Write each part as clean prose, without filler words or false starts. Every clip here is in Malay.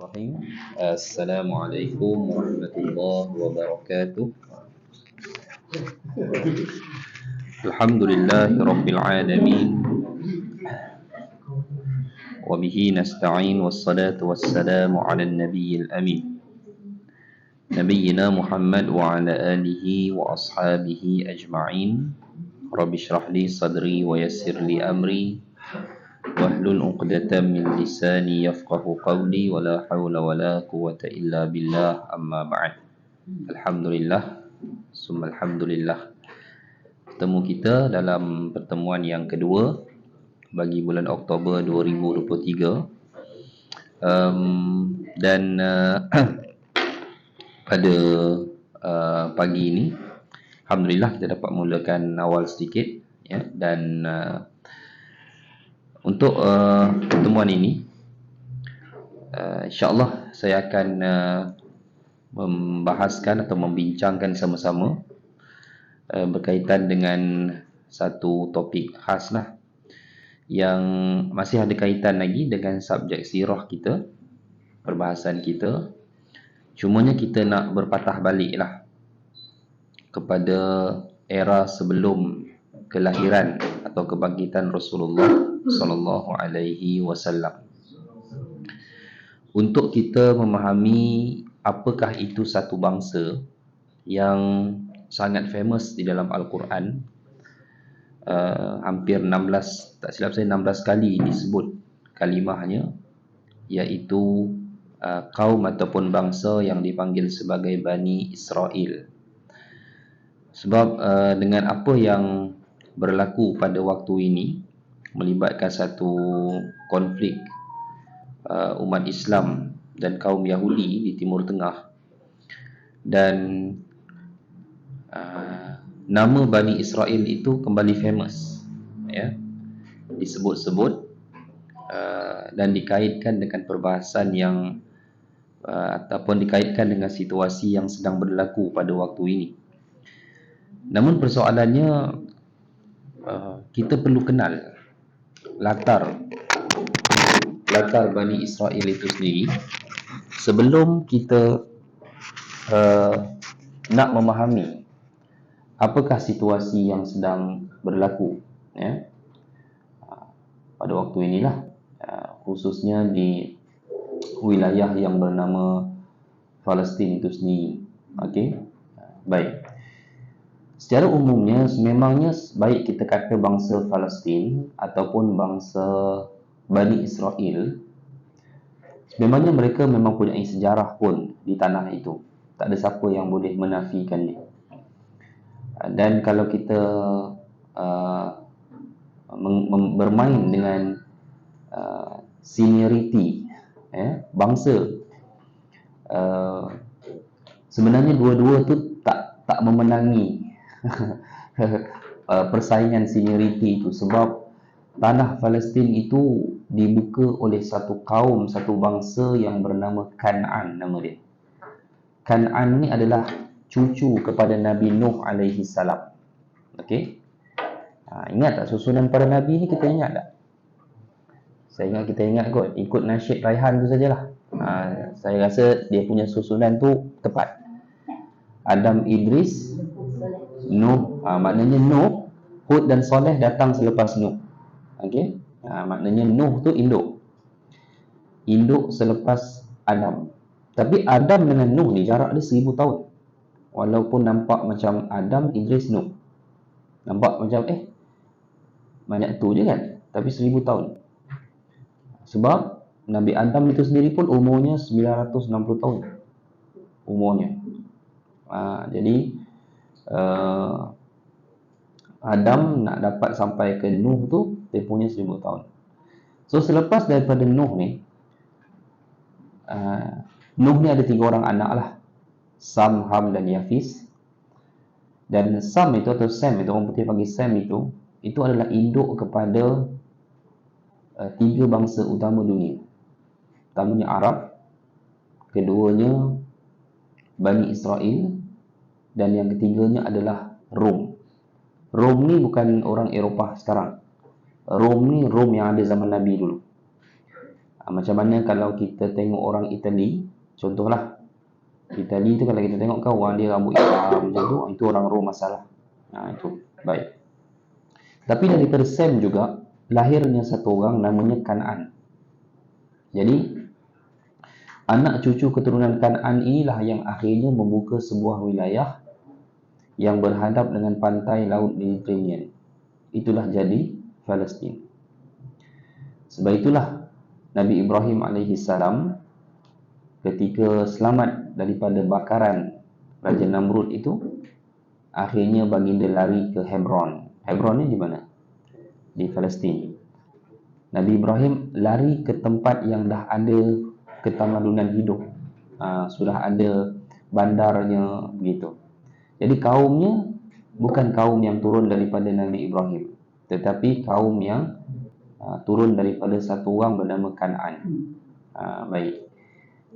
Bismillahirrahmanirrahim. Assalamualaikum warahmatullahi wabarakatuh. Alhamdulillahi rabbil alamin. Wa bihi nasta'in wassalatu wassalamu ala nabiyil amin. Nabiyyina Muhammad wa ala alihi wa ashabihi ajma'in. Rabbi shrah li sadri wa yassir li amri. Wahlul 'uqdatam min lisani yafqahu qawli wa la hawla wa la quwwata illa billah amma ba'd. Alhamdulillah summa alhamdulillah. Bertemu kita dalam pertemuan yang kedua bagi bulan Oktober 2023. Dan pada pagi ini alhamdulillah kita dapat mulakan awal sedikit ya, dan untuk pertemuan ini insya-Allah saya akan membahaskan atau membincangkan sama-sama berkaitan dengan satu topik khas lah, yang masih ada kaitan lagi dengan subjek sirah kita, perbahasan kita. Cumanya kita nak berpatah balik lah kepada era sebelum kelahiran atau kebangkitan Rasulullah sallallahu alaihi wasallam, untuk kita memahami apakah itu satu bangsa yang sangat famous di dalam Al-Quran. Hampir 16, tak silap saya 16 kali disebut kalimahnya, iaitu kaum ataupun bangsa yang dipanggil sebagai Bani Israel. Sebab dengan apa yang berlaku pada waktu ini, melibatkan satu konflik umat Islam dan kaum Yahudi di Timur Tengah, dan nama Bani Israel itu kembali famous ya, disebut-sebut dan dikaitkan dengan perbahasan yang ataupun dikaitkan dengan situasi yang sedang berlaku pada waktu ini. Namun persoalannya, kita perlu kenal latar Bani Israel itu sendiri sebelum kita nak memahami apakah situasi yang sedang berlaku ya, pada waktu inilah, khususnya di wilayah yang bernama Palestin itu sendiri. Okey, baik. Secara umumnya memangnya baik kita kata bangsa Palestin ataupun bangsa Bani Israel, memangnya mereka memang punya sejarah pun di tanah itu. Tak ada siapa yang boleh menafikannya. Dan kalau kita bermain dengan seniority bangsa, sebenarnya dua-dua tu tak memenangi persaingan seniority itu, sebab tanah Palestin itu dibuka oleh satu kaum, satu bangsa yang bernama Kan'an. Nama dia Kan'an ni adalah cucu kepada Nabi Nuh alaihi salam. Okey, ingat tak susunan para nabi ni? Kita ingat tak? Saya ingat kita ingat kot, ikut nasyid Raihan tu sajalah. Saya rasa dia punya susunan tu tepat. Adam, Idris, Nuh. Maknanya Nuh, Hud dan Saleh datang selepas Nuh. Okey, maknanya Nuh tu induk selepas Adam. Tapi Adam dengan Nuh ni jarak dia 1000 tahun. Walaupun nampak macam Adam, Idris, Nuh, nampak macam banyak tu je kan, tapi 1000 tahun. Sebab Nabi Adam itu sendiri pun umurnya 960 tahun umurnya. Jadi Adam nak dapat sampai ke Nuh tu, dia punya 1000 tahun. So selepas daripada Nuh ni, Nuh ni ada 3 orang anak lah, Sam, Ham dan Yafis. Dan Sam itu atau Sam itu, orang putih panggil Sam itu adalah induk kepada 3 bangsa utama dunia. Pertamanya Arab, keduanya Bani Israel, dan yang ketiganya adalah Rom. Rom ni bukan orang Eropah sekarang. Rom ni Rom yang ada zaman Nabi dulu. Macam mana kalau kita tengok orang Itali, contohlah, Itali tu kalau kita tengok kan orang dia rambut hitam macam tu, itu orang Rom masalah. Itu baik. Tapi daripada Sem juga lahirnya satu orang namanya Kan'an. Jadi anak cucu keturunan Kan'an inilah yang akhirnya membuka sebuah wilayah yang berhadap dengan pantai Laut Mediterranean. Itulah jadi Palestin. Sebab itulah Nabi Ibrahim alaihissalam ketika selamat daripada bakaran Raja Namrud itu, akhirnya baginda lari ke Hebron. Hebron ni di mana? Di Palestin. Nabi Ibrahim lari ke tempat yang dah ada ketamadunan hidup. Sudah ada bandarnya begitu. Jadi kaumnya bukan kaum yang turun daripada Nabi Ibrahim, tetapi kaum yang turun daripada satu orang bernama Kan'an. Baik.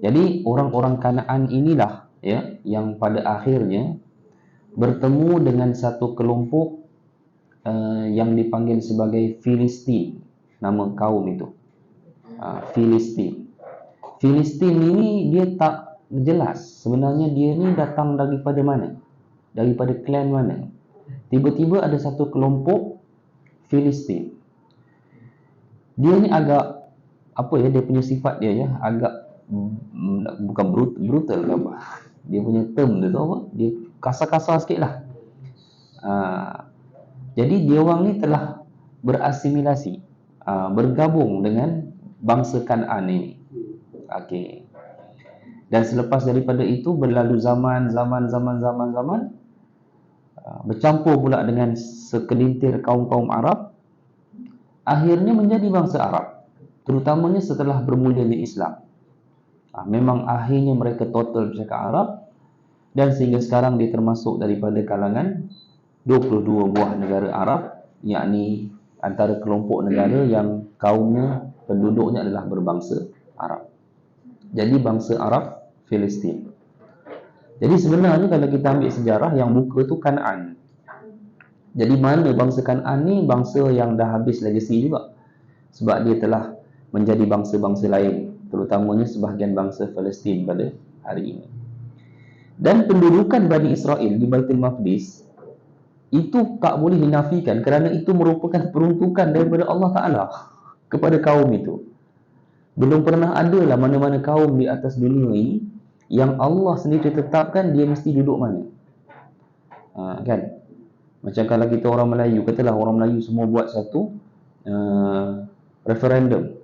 Jadi orang-orang Kan'an inilah ya yang pada akhirnya bertemu dengan satu kelompok yang dipanggil sebagai Filistin. Nama kaum itu Filistin. Filistin ini dia tak jelas sebenarnya dia ni datang daripada mana, daripada klan mana. Tiba-tiba ada satu kelompok Filistin. Dia ni agak apa ya, dia punya sifat dia ya, agak bukan brutal ke apa. Dia punya term dia tu apa? Dia kasar-kasar sikit lah. Jadi dia orang ni telah berasimilasi, bergabung dengan bangsa Kan'an ini. Okey. Dan selepas daripada itu berlalu zaman, bercampur pula dengan sekelintir kaum-kaum Arab, akhirnya menjadi bangsa Arab, terutamanya setelah bermulanya Islam. Memang akhirnya mereka total bercakap Arab, dan sehingga sekarang dia termasuk daripada kalangan 22 buah negara Arab, yakni antara kelompok negara yang kaumnya, penduduknya adalah berbangsa Arab. Jadi bangsa Arab Filistin. Jadi sebenarnya kalau kita ambil sejarah, yang buka tu Kan'an. Jadi mana bangsa Kan'an ni bangsa yang dah habis legasi juga, sebab dia telah menjadi bangsa-bangsa lain, terutamanya sebahagian bangsa Palestin pada hari ini. Dan pendudukan Bani Israel di Baitul Maqdis itu tak boleh dinafikan, kerana itu merupakan peruntukan daripada Allah Ta'ala kepada kaum itu. Belum pernah ada lah mana-mana kaum di atas dunia ini yang Allah sendiri tetapkan dia mesti duduk mana. Kan? Macam kalau kita orang Melayu, katalah orang Melayu semua buat satu referendum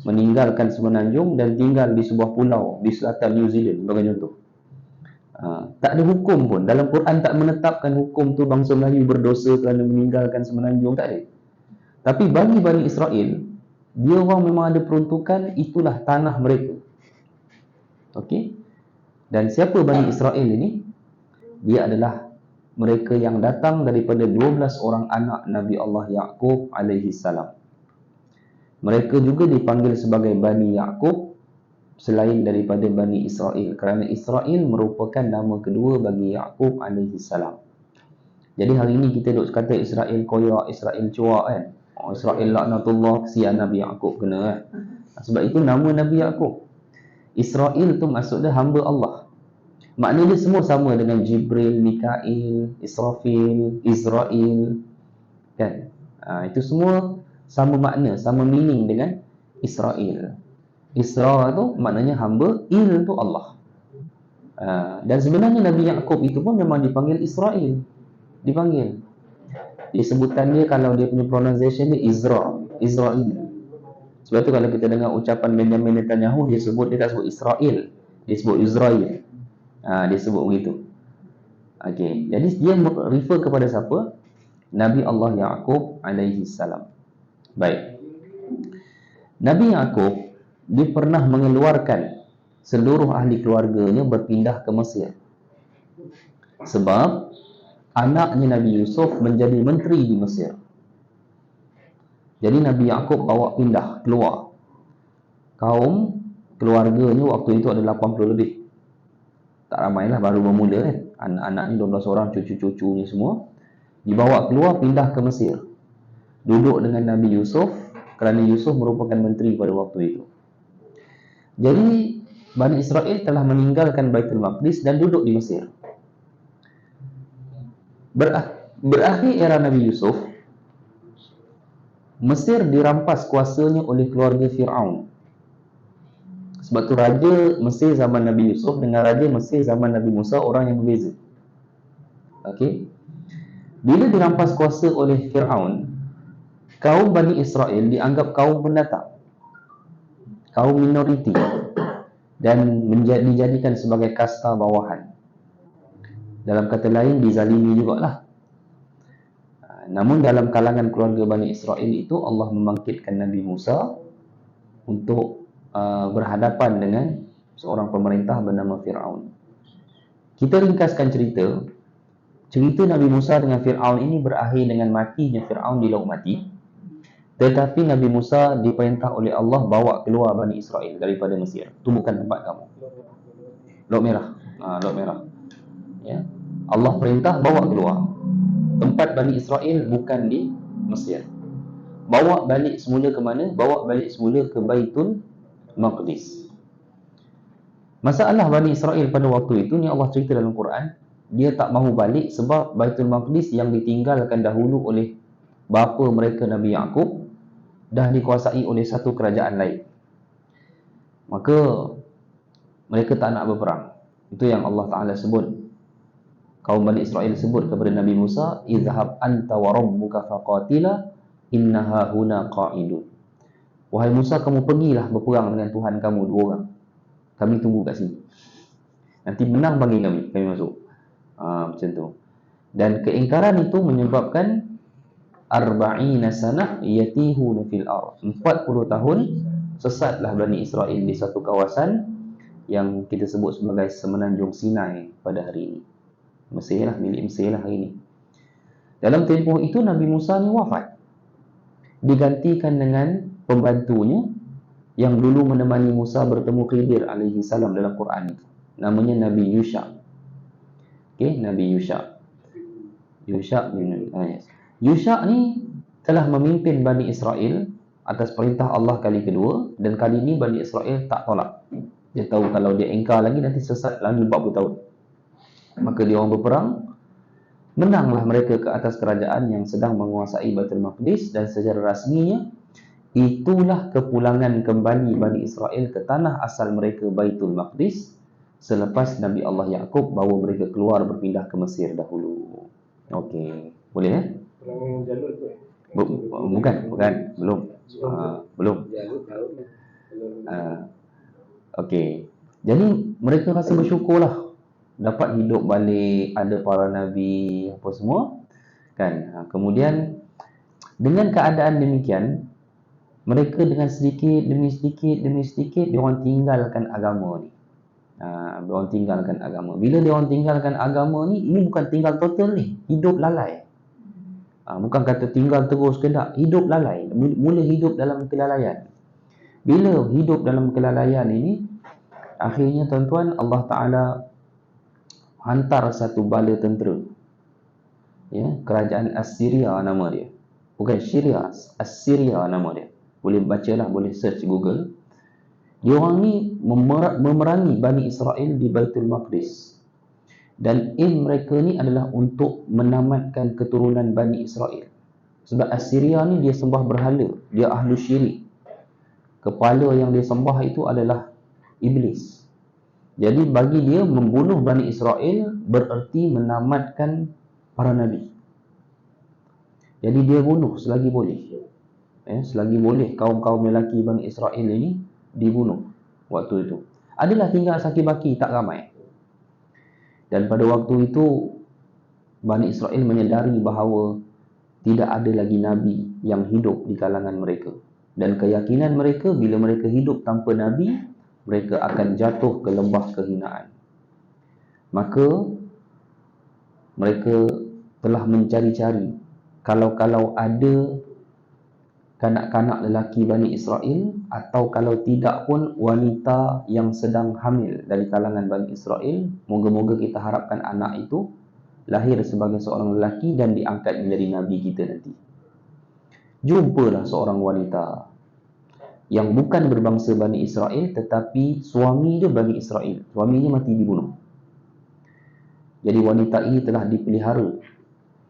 meninggalkan Semenanjung dan tinggal di sebuah pulau di selatan New Zealand, bagi contoh. Tak ada hukum pun. Dalam Quran tak menetapkan hukum tu bangsa Melayu berdosa kerana meninggalkan Semenanjung, tak ada. Tapi bagi Bani Israel, dia orang memang ada peruntukan, itulah tanah mereka. Okey? Dan siapa Bani Israel ini? Dia adalah mereka yang datang daripada 12 orang anak Nabi Allah Yaqub alaihi salam. Mereka juga dipanggil sebagai Bani Yaqub selain daripada Bani Israel, kerana Israel merupakan nama kedua bagi Yaqub alaihi salam. Jadi hari ini kita duk kata Israel koyak, Israel cuak kan. Israel laknatullah, kesian Nabi Yaqub kena kan. Sebab itu nama Nabi Yaqub. Israel tu maksudnya hamba Allah. Maknanya dia semua sama dengan Jibril, Mikail, Israfil, Israel kan. Itu semua sama makna, sama meaning dengan Israel. Isra tu maknanya hamba, il tu Allah. Dan sebenarnya Nabi Yaqub itu pun memang dipanggil Israel. Dipanggil. Disebutan dia, kalau dia punya pronunciation dia Israel. Sebab tu kalau kita dengar ucapan Benjamin Netanyahu, dia tak sebut Israel, dia sebut Israel. Dia sebut begitu. Okey, jadi dia refer kepada siapa? Nabi Allah Yaqub alaihi salam. Baik. Nabi Yaqub dia pernah mengeluarkan seluruh ahli keluarganya berpindah ke Mesir. Sebab anaknya Nabi Yusuf menjadi menteri di Mesir. Jadi Nabi Yaqub bawa pindah keluar. Kaum keluarganya waktu itu ada 80 lebih. Tak ramailah, baru bermula kan. Anak-anak ni 12 orang, cucu-cucunya semua dibawa keluar, pindah ke Mesir. Duduk dengan Nabi Yusuf, kerana Yusuf merupakan menteri pada waktu itu. Jadi Bani Israel telah meninggalkan Baitul Maqdis dan duduk di Mesir. Berakhir era Nabi Yusuf, Mesir dirampas kuasanya oleh keluarga Fir'aun. Sebab tu raja Mesir zaman Nabi Yusuf dengan raja Mesir zaman Nabi Musa orang yang berbeza. Okey. Bila dirampas kuasa oleh Fir'aun, kaum Bani Israel dianggap kaum pendatang, kaum minoriti, dan dijadikan sebagai kasta bawahan. Dalam kata lain, dizalimi jugalah. Namun dalam kalangan keluarga Bani Israel itu, Allah membangkitkan Nabi Musa untuk berhadapan dengan seorang pemerintah bernama Fir'aun. Kita ringkaskan cerita. Cerita Nabi Musa dengan Fir'aun ini berakhir dengan matinya Fir'aun di Laut Mati. Tetapi Nabi Musa diperintah oleh Allah bawa keluar Bani Israel daripada Mesir. Itu bukan tempat kamu. Laut Merah. Laut Merah. Ya. Allah perintah bawa keluar. Tempat Bani Israel bukan di Mesir. Bawa balik semula ke mana? Bawa balik semula ke Baitul Maqdis. Masalah Bani Israel pada waktu itu, ni Allah cerita dalam Quran, dia tak mahu balik sebab Baitul Maqdis yang ditinggalkan dahulu oleh bapa mereka Nabi Yaqub dah dikuasai oleh satu kerajaan lain. Maka mereka tak nak berperang. Itu yang Allah Ta'ala sebut. Kaum Bani Israel sebut kepada Nabi Musa, "Izhab anta wa rabbuka faqatila innaha huna qa'idun." Wahai Musa, kamu pergilah berperang dengan Tuhan kamu dua orang. Kami tunggu kat sini. Nanti menang bagi kami masuk. Macam tu. Dan keingkaran itu menyebabkan arba'ina sanah yatihuna fil ardh. 40 tahun sesatlah Bani Israel di satu kawasan yang kita sebut sebagai semenanjung Sinai pada hari ini. Mesir lah, milik Mesir lah hari ini. Dalam tempoh itu Nabi Musa ni wafat. Digantikan dengan pembantunya yang dulu menemani Musa bertemu Khidir alaihi salam dalam Quran itu. Namanya Nabi Yusha. Okey, Nabi Yusha. Yusha ni telah memimpin Bani Israel atas perintah Allah kali kedua, dan kali ini Bani Israel tak tolak. Dia tahu kalau dia engkar lagi nanti sesat lagi 40 tahun. Maka dia orang berperang, menanglah mereka ke atas kerajaan yang sedang menguasai Baitul Maqdis, dan secara rasminya itulah kepulangan kembali Bani Israel ke tanah asal mereka Baitul Maqdis selepas Nabi Allah Yaqub bawa mereka keluar berpindah ke Mesir dahulu. Okey, boleh Pulangan Jalut tu bukan, belum. Belum. Okey. Jadi mereka rasa bersyukurlah dapat hidup balik, ada para nabi apa semua kan. Kemudian dengan keadaan demikian, mereka dengan sedikit demi sedikit diorang tinggalkan agama ni. Diorang tinggalkan agama. Bila diorang tinggalkan agama ni, ini bukan tinggal total ni, hidup lalai. Bukan kata tinggal terus ke tak, hidup lalai. Mula hidup dalam kelalaian. Bila hidup dalam kelalaian ini, akhirnya tuan-tuan, Allah Ta'ala hantar satu bala tentera. Ya, kerajaan Assyria nama dia. Bukan Syria, Assyria nama dia. Boleh bacalah, boleh search Google. Diorang ni memerangi Bani Israel di Baitul Maqdis. Dan aim mereka ni adalah untuk menamatkan keturunan Bani Israel. Sebab Assyria ni dia sembah berhala, dia ahlu syirik. Kepala yang dia sembah itu adalah iblis. Jadi bagi dia membunuh Bani Israel bererti menamatkan para nabi. Jadi dia bunuh selagi boleh. Selagi boleh kaum-kaum lelaki Bani Israel ini dibunuh waktu itu. Adalah tinggal saki-baki, tak ramai. Dan pada waktu itu Bani Israel menyedari bahawa tidak ada lagi nabi yang hidup di kalangan mereka. Dan keyakinan mereka, bila mereka hidup tanpa nabi, mereka akan jatuh ke lembah kehinaan. Maka mereka telah mencari-cari kalau ada kanak-kanak lelaki Bani Israel, atau kalau tidak pun wanita yang sedang hamil dari kalangan Bani Israel, moga-moga kita harapkan anak itu lahir sebagai seorang lelaki dan diangkat menjadi nabi kita nanti. Jumpalah seorang wanita yang bukan berbangsa Bani Israel, tetapi suami dia Bani Israel. Suaminya mati dibunuh. Jadi wanita ini telah dipelihara,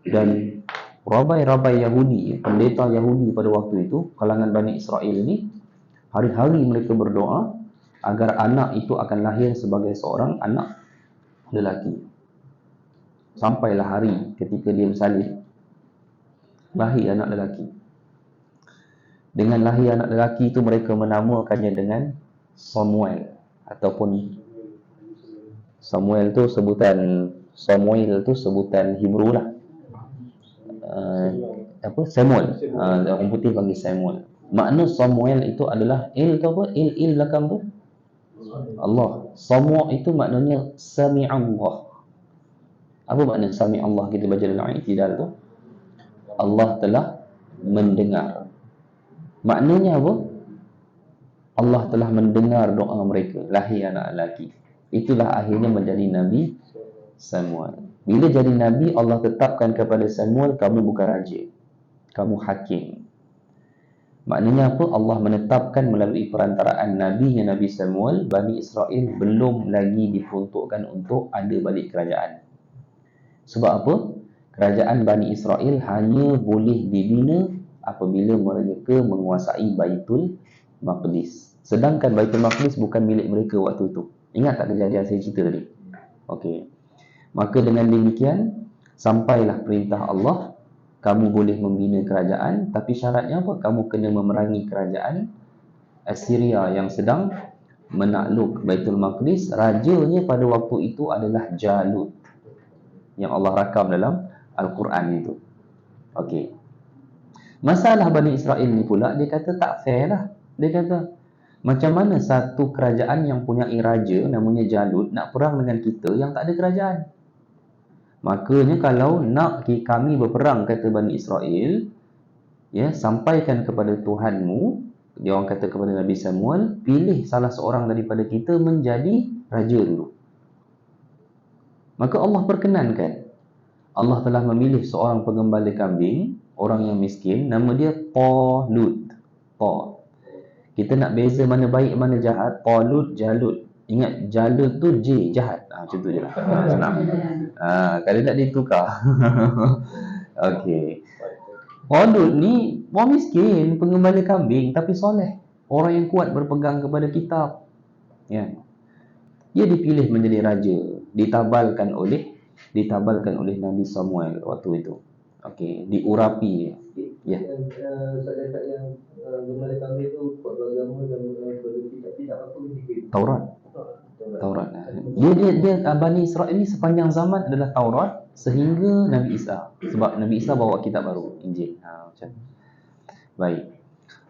dan rabai-rabai Yahudi, pendeta Yahudi pada waktu itu, kalangan Bani Israel ini, hari-hari mereka berdoa agar anak itu akan lahir sebagai seorang anak lelaki. Sampailah hari ketika dia bersalin, lahir anak lelaki. Dengan lahir anak lelaki itu, mereka menamakannya dengan Samuel, ataupun Samuel tu sebutan Hebrew lah. Samuel. Orang putih panggil Samuel. Makna Samuel itu adalah tu apa? Il belakang tu Allah. Samuel itu maknanya Sami'allah. Apa makna Sami'allah? Kita baca dalam I'tidal tu, Allah telah mendengar. Maknanya apa? Allah telah mendengar doa mereka, lahir anak lelaki. Itulah akhirnya menjadi Nabi Samuel. Bila jadi Nabi, Allah tetapkan kepada Samuel, kamu bukan raja, kamu hakim. Maknanya apa? Allah menetapkan melalui perantaraan Nabi-Nya Nabi Samuel, Bani Israel belum lagi diperuntukkan untuk ada balik kerajaan. Sebab apa? Kerajaan Bani Israel hanya boleh dibina apabila mereka menguasai Baitul Maqdis. Sedangkan Baitul Maqdis bukan milik mereka waktu itu. Ingat tak kejadian saya cerita tadi? Okey. Maka dengan demikian, sampailah perintah Allah, kamu boleh membina kerajaan, tapi syaratnya apa? Kamu kena memerangi kerajaan Assyria yang sedang menakluk Baitul Maqdis. Rajanya pada waktu itu adalah Jalut, yang Allah rakam dalam Al-Quran itu. Okey. Masalah Bani Israel ni pula, dia kata tak fair lah. Dia kata, macam mana satu kerajaan yang punya raja namanya Jalut nak perang dengan kita yang tak ada kerajaan? Makanya kalau nak kami berperang, kata Bani Israel, ya, sampaikan kepada Tuhanmu, dia orang kata kepada Nabi Samuel, pilih salah seorang daripada kita menjadi raja dulu. Maka Allah perkenankan. Allah telah memilih seorang pengembala kambing, orang yang miskin, nama dia Talut. Kita nak beza mana baik mana jahat, Talut, Jalut. Ingat, Jalut tu J, jahat. Macam tu je lah. Senang. Kalau tak ditukar. Okey. Talut ni orang miskin, pengembala kambing, tapi soleh. Orang yang kuat berpegang kepada kitab. Ya. Dia dipilih menjadi raja, ditabalkan oleh Nabi Samuel waktu itu. Okey, diurapi. Ya. Saya cakap yang gembala kambing tu buat beragama dan berdoa, tapi tak apa Taurat. Dia Bani Israel ni sepanjang zaman adalah Taurat sehingga Nabi Isa. Sebab Nabi Isa bawa kitab baru, Injil. Macam. Baik.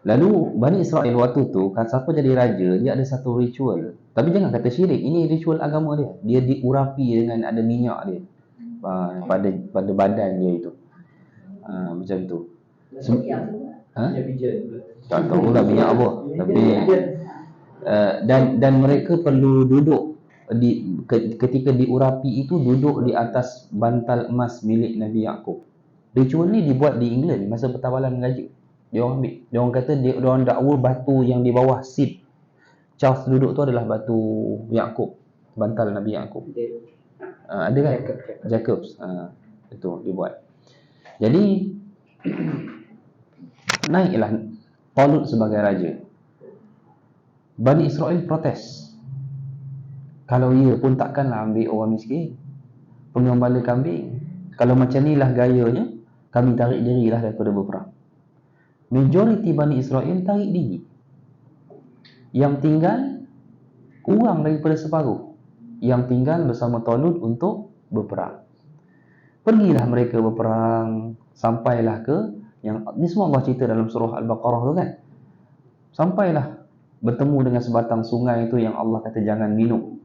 Lalu Bani Israel waktu tu, kalau siapa jadi raja, dia ada satu ritual. Tapi jangan kata syirik, ini ritual agama dia. Dia diurapi dengan ada minyak dia pada badan dia itu. Macam tu. Tak tahu lah minyak apa. Tapi dan mereka perlu duduk ketika diurapi itu, duduk di atas bantal emas milik Nabi Yaqub. Ritual ni dibuat di England masa pertabalan Melayu. Dia orang kata dia orang dakwa batu yang di bawah seat Charles duduk tu adalah batu Yaqub, bantal Nabi Yaqub. Ada kan? Jacobs. Itu dibuat. Jadi naiklah Talut sebagai raja. Bani Israel protes. Kalau ia pun takkanlah ambil orang miskin, pengembala kambing. Kalau macam inilah gayanya, kami tarik dirilah daripada berperang. Majoriti Bani Israel tarik diri. Yang tinggal kurang daripada separuh. Yang tinggal bersama Talut untuk berperang. Pergilah mereka berperang, sampailah ke yang ni semua Allah cerita dalam surah Al-Baqarah tu kan. Sampailah bertemu dengan sebatang sungai itu yang Allah kata jangan minum.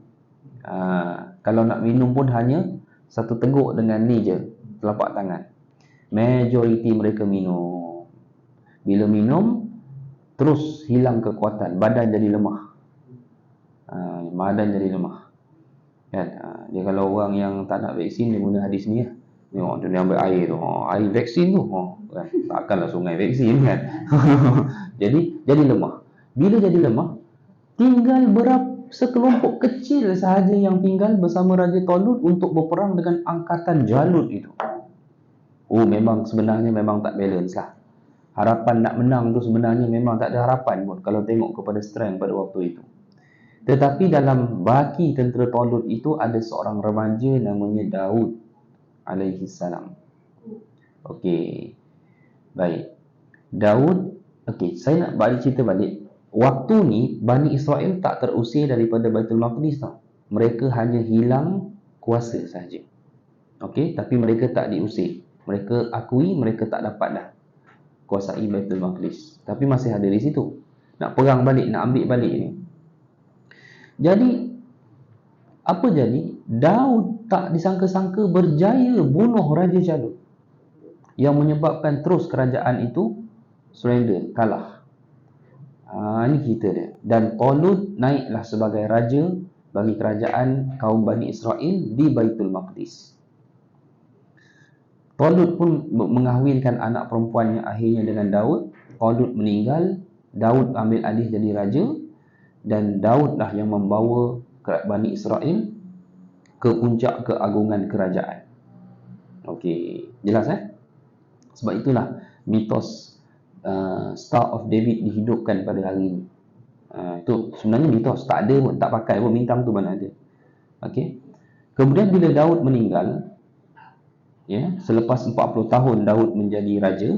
Kalau nak minum pun hanya satu teguk dengan ni je, telapak tangan. Majoriti mereka minum. Bila minum, terus hilang kekuatan, badan jadi lemah. Badan jadi lemah. Kan? Dia kalau orang yang tak nak vaksin, dia guna hadis ni lah. Tengok dia ambil air tu, air vaksin tu. Kan? Takkanlah sungai vaksin kan. Jadi lemah. Bila jadi lemah, tinggal sekelompok kecil sahaja yang tinggal bersama Raja Talut untuk berperang dengan angkatan Jalut itu. Memang sebenarnya memang tak balance lah. Harapan nak menang tu sebenarnya memang tak ada harapan pun kalau tengok kepada strength pada waktu itu. Tetapi dalam baki tentera Talut itu ada seorang remaja namanya Daud alaihi salam. Okey. Baik. Daud, saya nak balik cerita balik. Waktu ni Bani Israel tak terusir daripada Baitul Maqdis tau. Mereka hanya hilang kuasa sahaja. Tapi mereka tak diusir. Mereka akui mereka tak dapat dah kuasai Baitul Maqdis. Tapi masih ada di situ. Nak perang balik, nak ambil balik ni. Jadi apa jadi? Daud tak disangka-sangka berjaya bunuh Raja Jalut, yang menyebabkan terus kerajaan itu surrender, kalah. Ini cerita dia. Dan Talut naiklah sebagai raja bagi kerajaan kaum Bani Israel di Baitul Maqdis. Talut pun mengahwinkan anak perempuannya akhirnya dengan Daud. Talut meninggal, Daud ambil alih jadi raja, dan Daudlah yang membawa Bani Israel ke puncak keagungan kerajaan. Jelas Sebab itulah mitos Star of David dihidupkan pada hari ini. Itu sebenarnya mitos, tak ada pun, tak pakai pun, bintang tu mana ada. Kemudian bila Daud meninggal, selepas 40 tahun Daud menjadi raja,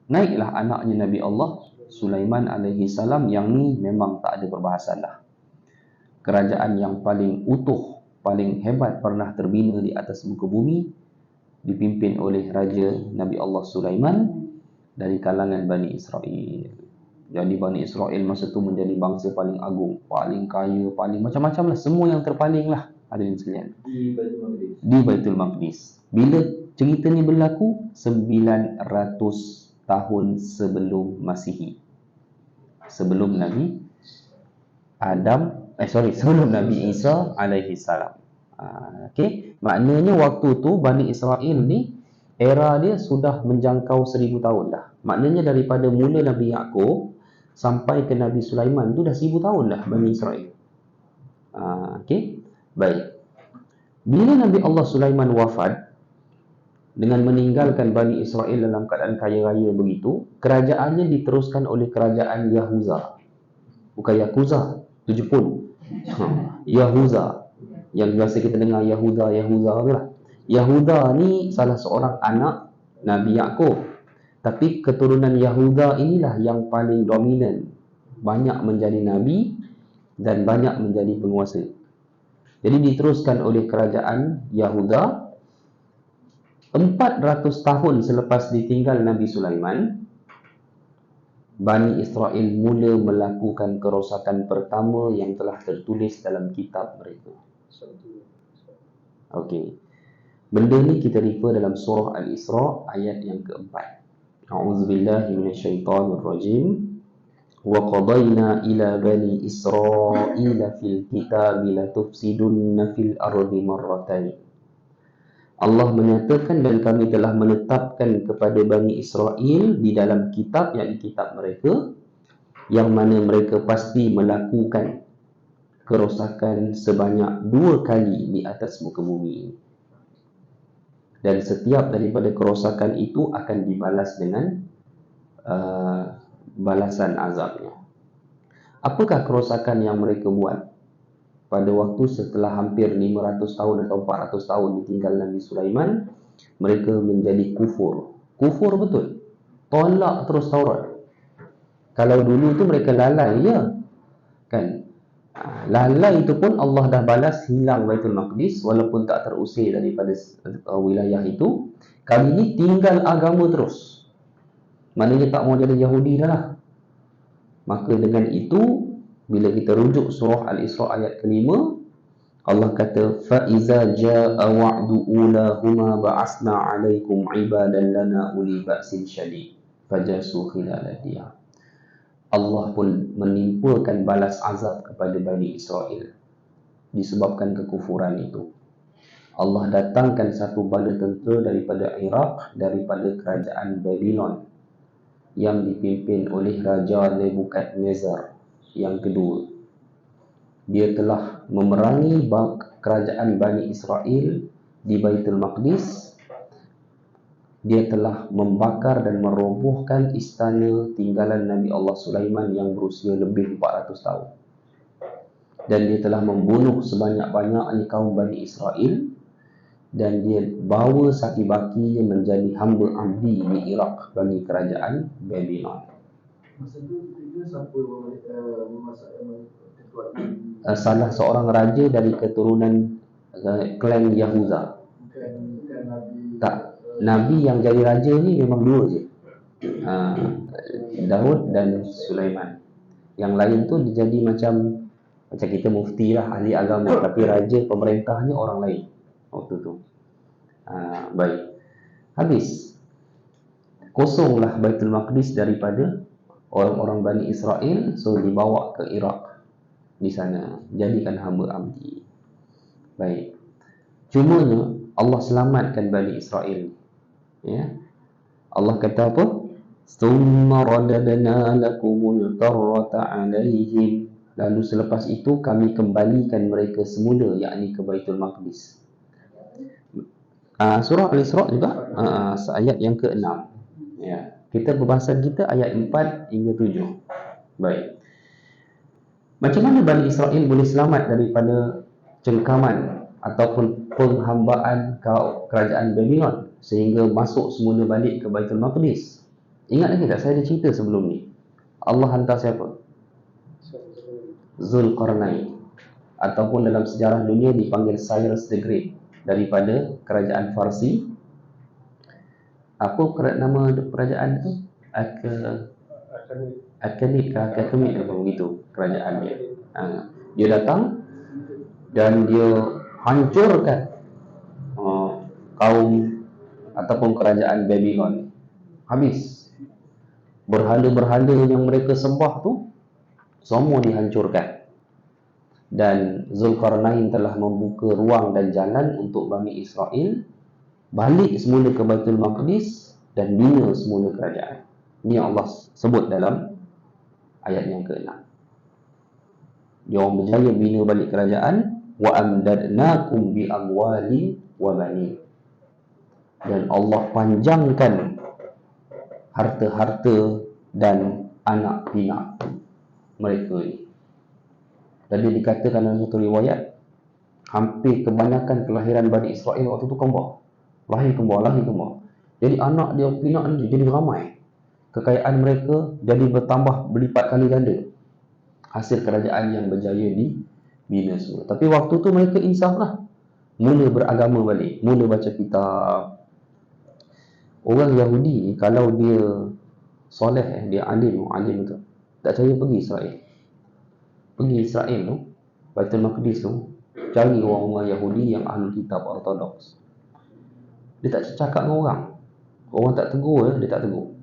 naiklah anaknya Nabi Allah Sulaiman alaihi salam, yang ni memang tak ada perbahasan dah. Kerajaan yang paling utuh, paling hebat pernah terbina di atas muka bumi, dipimpin oleh Raja Nabi Allah Sulaiman dari kalangan Bani Israel. Jadi Bani Israel masa tu menjadi bangsa paling agung, paling kaya, paling macam-macam lah. Semua yang terpaling lah hadirin sekalian di Baitul Maqdis. Bila cerita ni berlaku? 900 tahun sebelum Masihi. Sebelum Nabi sebelum Nabi Isa alaihi salam. Maknanya waktu tu Bani Israel ni era dia sudah menjangkau 1000 tahun dah. Maknanya daripada mula Nabi Yaqub sampai ke Nabi Sulaiman tu dah 1000 tahun dah Bani Israel. Baik. Bila Nabi Allah Sulaiman wafat, dengan meninggalkan Bani Israel dalam keadaan kaya raya begitu, kerajaannya diteruskan oleh kerajaan Yahuza. Bukan Yakuza, itu Jepun. Yahuza. Yang biasa kita dengar Yahuda tu lah. Yahuda ni salah seorang anak Nabi Yaqub. Tapi keturunan Yahuda inilah yang paling dominan. Banyak menjadi nabi dan banyak menjadi penguasa. Jadi diteruskan oleh kerajaan Yahuda. 400 tahun selepas ditinggal Nabi Sulaiman, Bani Israel mula melakukan kerosakan pertama yang telah tertulis dalam kitab mereka. Benda ni kita refer dalam surah Al-Isra ayat yang keempat. A'udzubillahi minasyaitonirrajim. Wa qadayna ila bani Israila fil kitabi la tufsidunna fil ardi marratayn. Allah menyatakan, dan kami telah menetapkan kepada Bani Israel di dalam kitab, yakni kitab mereka, yang mana mereka pasti melakukan kerosakan sebanyak 2 kali di atas muka bumi. Dan setiap daripada kerosakan itu akan dibalas dengan balasan azabnya. Apakah kerosakan yang mereka buat? Pada waktu setelah hampir 500 tahun atau 400 tahun ditinggal Nabi Sulaiman, mereka menjadi kufur. Kufur betul. Tolak terus Taurat. Kalau dulu tu mereka lalai je. Kan? Lalai itu pun Allah dah balas, hilang Baitul Maqdis walaupun tak terusir daripada wilayah itu. Kali ni tinggal agama terus. Maknanya tak mau jadi Yahudi dah lah. Maka dengan itu, bila kita rujuk surah Al-Isra ayat ke-5, Allah kata, فَإِذَا جَاءَ وَعْدُ أُولَاهُمَا بَعَثْنَا عَلَيْكُمْ عِبَادًا لَنَا أُولِي بَأْسٍ شَدِيدٍ فَجَاسُوا خِلَالَ الدِّيَارِ. Allah pun menimpakan balas azab kepada Bani Israel disebabkan kekufuran itu. Allah datangkan satu bala tentera daripada Iraq, daripada kerajaan Babylon, yang dipimpin oleh Raja Nebukadnezar. yang kedua. Dia telah memerangi kerajaan Bani Israel di Baitul Maqdis. Dia telah membakar dan merobohkan istana tinggalan Nabi Allah Sulaiman yang berusia lebih 400 tahun. Dan dia telah membunuh sebanyak-banyaknya kaum Bani Israel, dan dia bawa saki-bakinya menjadi hamba abdi di Iraq bagi kerajaan Babylon. Masa itu siapa memasak ketua Salah seorang raja dari keturunan klan Yahuda. bukan Nabi. Tak, Nabi yang jadi raja ni memang dua je. Daud dan Sulaiman. Yang lain tu dia jadi macam kita mufti lah, ahli agama, tapi raja pemerintahnya orang lain waktu tu. Baik. Habis. Kosonglah Baitul Maqdis daripada orang-orang Bani Israel, so dibawa ke Iraq. Di sana jadikan hamba abdi. Baik. Cumanya Allah selamatkan Bani Israel. Ya. Allah kata apa? Tsumma radadna lakumul karrata 'alaihim. Lalu selepas itu kami kembalikan mereka semula, yakni ke Baitul Maqdis. Surah Al-Isra juga ayat yang ke-6. Ya. Kita perbahasan kita ayat 4 hingga 7. Baik. Macam mana Bani Israel boleh selamat daripada cengkaman ataupun penghambaan kerajaan Babylon sehingga masuk semula balik ke Baitul Maqdis? Ingat lagi tak saya ada cerita sebelum ni? Allah hantar siapa? Zulkarnain, ataupun dalam sejarah dunia dipanggil Cyrus the Great, daripada kerajaan Farsi. Apa nama kerajaan tu? Akanid atau begitu kerajaan dia. Dia datang dan dia hancurkan kaum ataupun kerajaan Babylon. Habis. Berhala-berhala yang mereka sembah tu semua dihancurkan. Dan Zulkarnain telah membuka ruang dan jalan untuk Bani Israel balik semula ke Baitul Maqdis dan bina semula kerajaan. Ini yang Allah sebut dalam ayat yang ke-6. Dia orang berjaya bina balik kerajaan. Wa amdadnakum bi amwali wa bani. Dan Allah panjangkan harta-harta dan anak pinak mereka ni. Jadi dikatakan dalam satu riwayat, hampir kebanyakan kelahiran Bani Israel waktu tu kembar. Lahir kembar. Jadi anak dia pinak ni jadi ramai. Kekayaan mereka jadi bertambah berlipat kali ganda. Hasil kerajaan yang berjaya dibina semua. Tapi waktu tu mereka insaf lah. Mula beragama balik. Mula baca kitab. Orang Yahudi ni kalau dia soleh, dia alim tu, tak percaya pergi Israel. Pergi Israel tu, Baitul Maqdis tu, cari orang-orang Yahudi yang ahli kitab ortodoks. Dia tak cakap dengan orang. Orang tak tegur, dia tak tegur.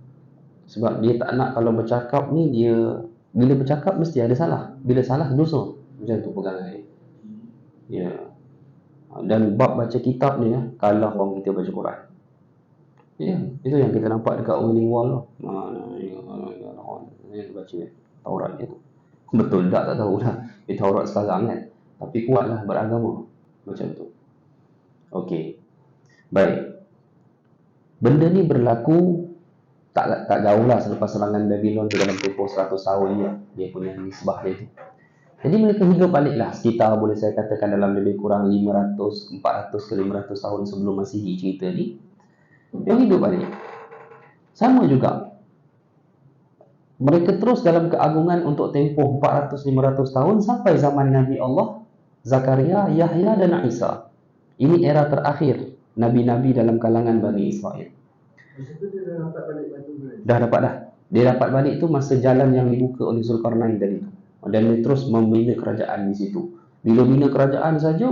Sebab dia tak nak kalau bercakap ni, dia bila bercakap mesti ada salah. Bila salah, dosa. Macam tu pegangan dia. Ya. Dan bab baca kitab ni, kalah orang kita baca Quran. Ya, itu yang kita nampak dekat Wailing Wall tu. Dia baca Taurat dia tu. Betul tak tahu lah. Dia Taurat sekarang kan. Tapi kuatlah beragama. Macam tu. Okey. Baik. Benda ni berlaku tak jauh lah selepas serangan Babylon tu dalam tempoh 100 tahun je. Dia punya nisbah dia tu. Jadi mereka hidup balik lah sekitar boleh saya katakan dalam lebih kurang 400 ke 500 tahun sebelum Masihi cerita ni. Dia hidup balik. Sama juga. Mereka terus dalam keagungan untuk tempoh 400-500 tahun sampai zaman Nabi Allah, Zakaria, Yahya dan Isa. Ini era terakhir Nabi-Nabi dalam kalangan Bani Israel. Masa tu dia dah dapat balik Baitul Maqdis. Dah dapat dah. Dia dapat balik tu masa jalan yang dibuka oleh Zulkarnain tadi tu. Dan dia terus membina kerajaan di situ. Bila bina kerajaan saja,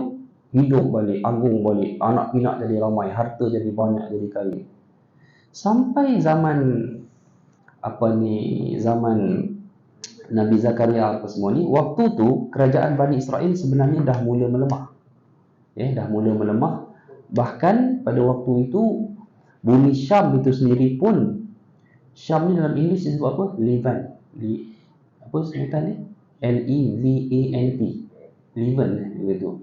hidup balik, agung balik, anak pinak jadi ramai, harta jadi banyak, jadi kaya. Sampai zaman zaman Nabi Zakaria apa semua ni, waktu tu kerajaan Bani Israel sebenarnya dah mula melemah. Dah mula melemah. Bahkan pada waktu itu bumi Syam itu sendiri pun, Syam ni dalam English disebut apa? Levant. Apa sebutan ni? Levant, Levant begitu.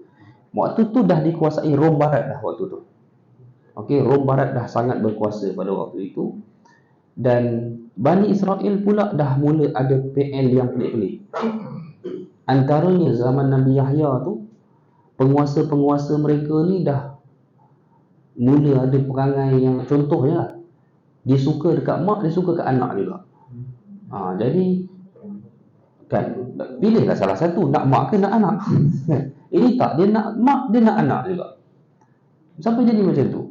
Waktu tu dah dikuasai Rom Barat dah waktu tu. Okey, Rom Barat dah sangat berkuasa pada waktu itu, dan Bani Israel pula dah mula ada PL yang pelik-pelik. Antaranya zaman Nabi Yahya tu, penguasa-penguasa mereka ni dah mula ada perangai yang contohnya dia suka dekat mak, dia suka kat anak juga. Jadi kan pilihlah salah satu, nak mak ke nak anak. Ini tak, dia nak mak, dia nak anak juga. Sampai jadi macam tu.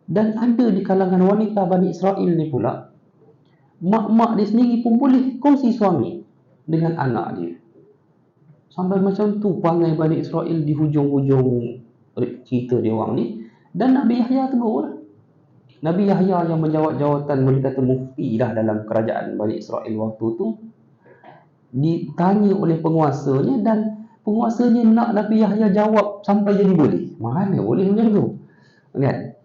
Dan ada di kalangan wanita Bani Israel ni pula, mak-mak dia sendiri pun boleh kongsi suami dengan anak dia. Sampai macam tu perangai Bani Israel di hujung-hujung cerita dia orang ni. Dan Nabi Yahya tegur lah. Nabi Yahya yang menjawat jawatan, boleh kata mufti dah dalam kerajaan Bani Israel waktu tu, ditanya oleh penguasanya, dan penguasanya nak Nabi Yahya jawab sampai jadi boleh. Mana boleh macam tu kan?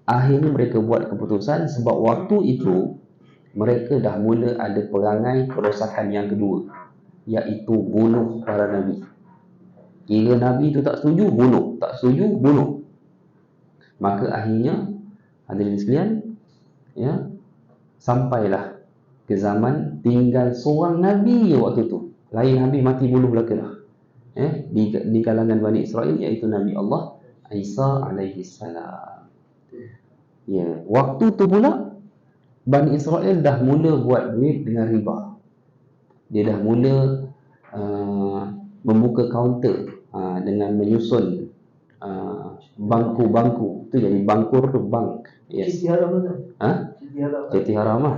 Akhirnya mereka buat keputusan, sebab waktu itu mereka dah mula ada perangai kerosakan yang kedua, iaitu bunuh para Nabi. Kira Nabi tu tak setuju, bunuh. Tak setuju, bunuh. Maka akhirnya, hadirin sekalian, ya, sampailah ke zaman tinggal seorang Nabi je waktu tu. Lain Nabi mati buluh belaka lah. Di kalangan Bani Israel, iaitu Nabi Allah Isa alaihi salam. Ya, waktu tu pula Bani Israel dah mula buat duit dengan riba. Dia dah mula membuka kaunter dengan menyusun bangku-bangku. Tu jadi bangkur tu, bank. Yes. Siti Haram tu. Siti Haram lah.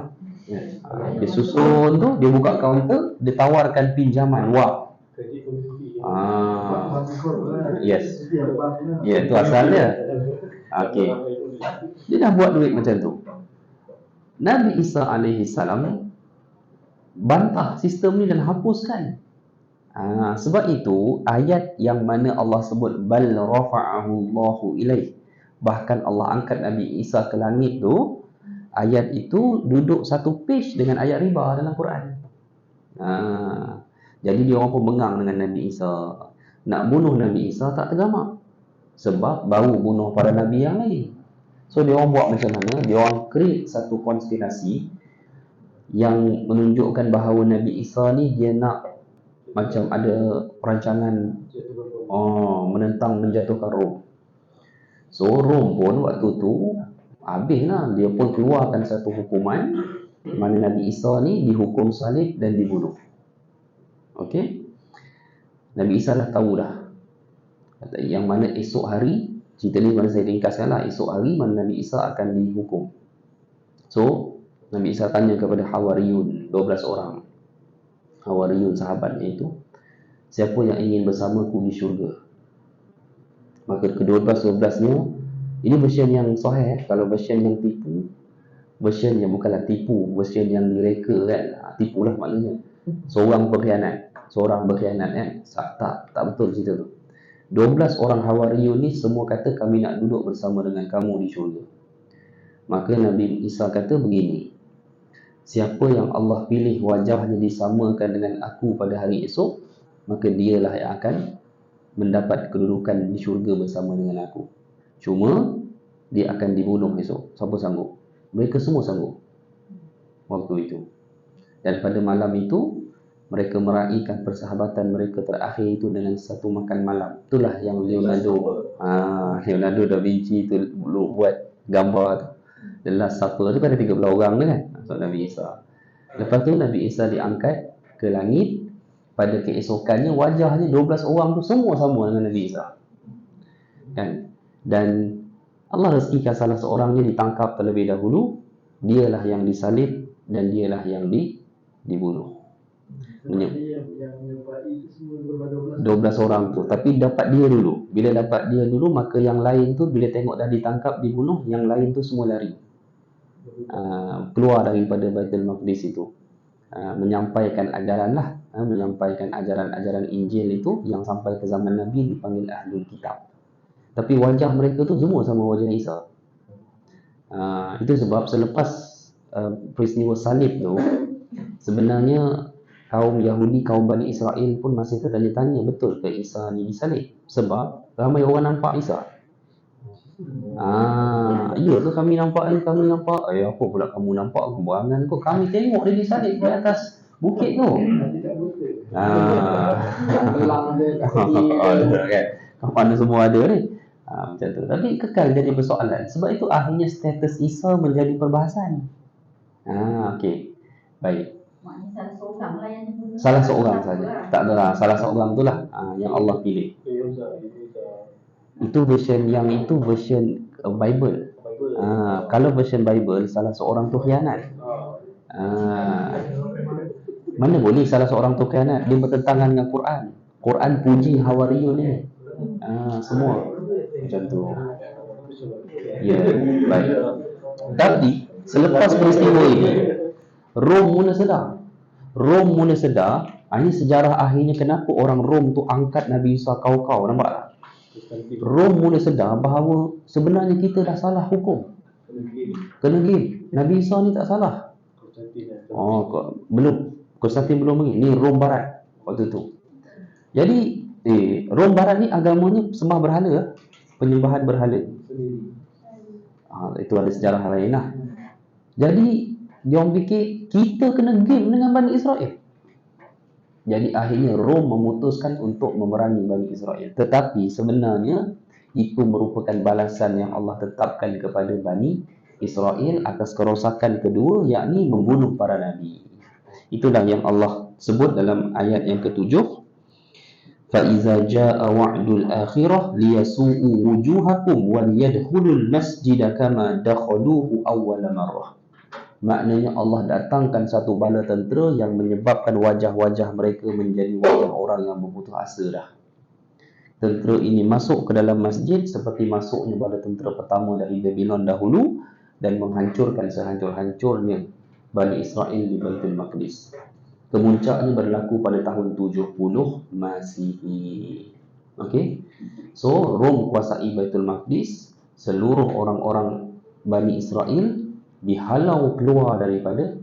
Dia susun tu, dia buka kaunter, dia tawarkan pinjaman wang. Yes. Ya, tu asal dia. Okey. Dia dah buat duit macam tu. Nabi Isa alaihi salam bantah sistem ni dan hapuskan. Sebab itu ayat yang mana Allah sebut bal rafa'ahu Allahu ilaih, bahkan Allah angkat Nabi Isa ke langit tu, ayat itu duduk satu page dengan ayat riba dalam Quran. Jadi dia orang pun bengang dengan Nabi Isa. Nak bunuh Nabi Isa tak tergamak, sebab baru bunuh para Nabi yang lain. So dia orang buat macam mana? Dia orang create satu konspirasi yang menunjukkan bahawa Nabi Isa ni dia nak macam ada perancangan menentang, menjatuhkan Rom. So Rom pun waktu tu habislah, dia pun keluarkan satu hukuman mana Nabi Isa ni dihukum salib dan dibunuh. Okey, Nabi Isa dah tahu dah yang mana esok hari, cerita ni mana saya ringkaskan lah, esok hari mana Nabi Isa akan dihukum. So Nabi Isa tanya kepada Hawariyun, 12 orang Hawariyun sahabatnya itu, siapa yang ingin bersamaku di syurga? Maka ke-12-12-nya, ini version yang sahih. Kalau version yang tipu, version yang bukanlah tipu, version yang direka kan, tipu lah maknanya. Seorang berkhianat kan, tak betul cerita tu. 12 orang Hawariyun ni semua kata kami nak duduk bersama dengan kamu di syurga. Maka Nabi Isa kata begini, siapa yang Allah pilih wajahnya disamakan dengan aku pada hari esok, maka dialah yang akan mendapat kedudukan di syurga bersama dengan aku. Cuma dia akan dibunuh esok. Siapa sanggup? Mereka semua sanggup waktu itu. Dan pada malam itu mereka meraihkan persahabatan mereka terakhir itu dengan satu makan malam. Itulah yang Leonardo da Vinci tu buat gambar tu. The Last Supper tu kan ada 13 orang tu kan, maksud Nabi Isa. Lepas tu Nabi Isa diangkat ke langit. Pada keesokannya wajahnya 12 orang tu semua sama dengan Nabi Isa kan. Dan Allah rezekikan salah seorangnya ditangkap terlebih dahulu. Dialah yang disalib dan dialah yang dibunuh. Yang 12 orang tu, tapi dapat dia dulu. Bila dapat dia dulu, maka yang lain tu bila tengok dah ditangkap, dibunuh, yang lain tu semua lari, keluar daripada Baitul Maqdis itu, menyampaikan ajaran lah, menyampaikan ajaran-ajaran Injil itu yang sampai ke zaman Nabi dipanggil Ahlul Kitab. Tapi wajah mereka tu semua sama wajah Isa. Itu sebab selepas peristiwa salib tu, sebenarnya kaum Yahudi, kaum Bani Israel pun masih tertanya-tanya, betul ke Isa ni disalib? Sebab ramai orang nampak Isa. Ya ke kami nampak ni, kami nampak. Apa pula kamu nampak? Kembangan kau. Kami tengok dia disalib di atas bukit tu. Pelang dia kat sini. Kan? Mana semua ada ni. Macam tu. Tapi kekal jadi persoalan. Sebab itu akhirnya status Isa menjadi perbahasan. Okey. Baik. Maknanya salah seorang lah yang guna. Salah seorang saja. Tak adalah. Salah seorang tu lah yang Allah pilih. Itu version yang itu version Bible. Kalau version Bible salah seorang tu khianat. Mana boleh salah seorang tu khianat? Dia bertentangan dengan Quran. Quran puji Hawariyun ni. Semua macam tu. Ya, baik. Tapi selepas peristiwa ini, Rom mula sedar. Ini sejarah akhirnya kenapa orang Rom tu angkat Nabi Isa kau-kau, nampak tak? Rom mula sedar bahawa sebenarnya kita dah salah hukum. Kena game. Nabi Isa ni tak salah. Belum. Konstantin belum lagi. Ni Rom Barat waktu tu. Jadi Rom Barat ni agamanya sembah berhala, penyembahan berhala. Itu ada sejarah lain lah. Jadi dia orang fikir kita kena game dengan Bani Israel. Jadi akhirnya Rom memutuskan untuk memerangi Bani Israel. Tetapi sebenarnya itu merupakan balasan yang Allah tetapkan kepada Bani Israel atas kerosakan kedua, yakni membunuh para nabi. Itulah yang Allah sebut dalam ayat yang ke-7. فَإِذَا جَاءَ وَعْدُ الْآخِرَةِ لِيَسُوءُوا وُجُوهَكُمْ وَلِيَدْخُلُوا الْمَسْجِدَ كَمَا دَخَلُوهُ أَوَّلَ مَرَّةٍ. Maknanya Allah datangkan satu bala tentera yang menyebabkan wajah-wajah mereka menjadi wajah orang yang berputus asa dah. Tentera ini masuk ke dalam masjid seperti masuknya bala tentera pertama dari Babylon dahulu dan menghancurkan sehancur-hancurnya Bani Israel di Baitul Maqdis. Kemuncaknya berlaku pada tahun 70 Masihi. Okey. So, Rom kuasai Baitul Maqdis, seluruh orang-orang Bani Israel dihalau keluar daripada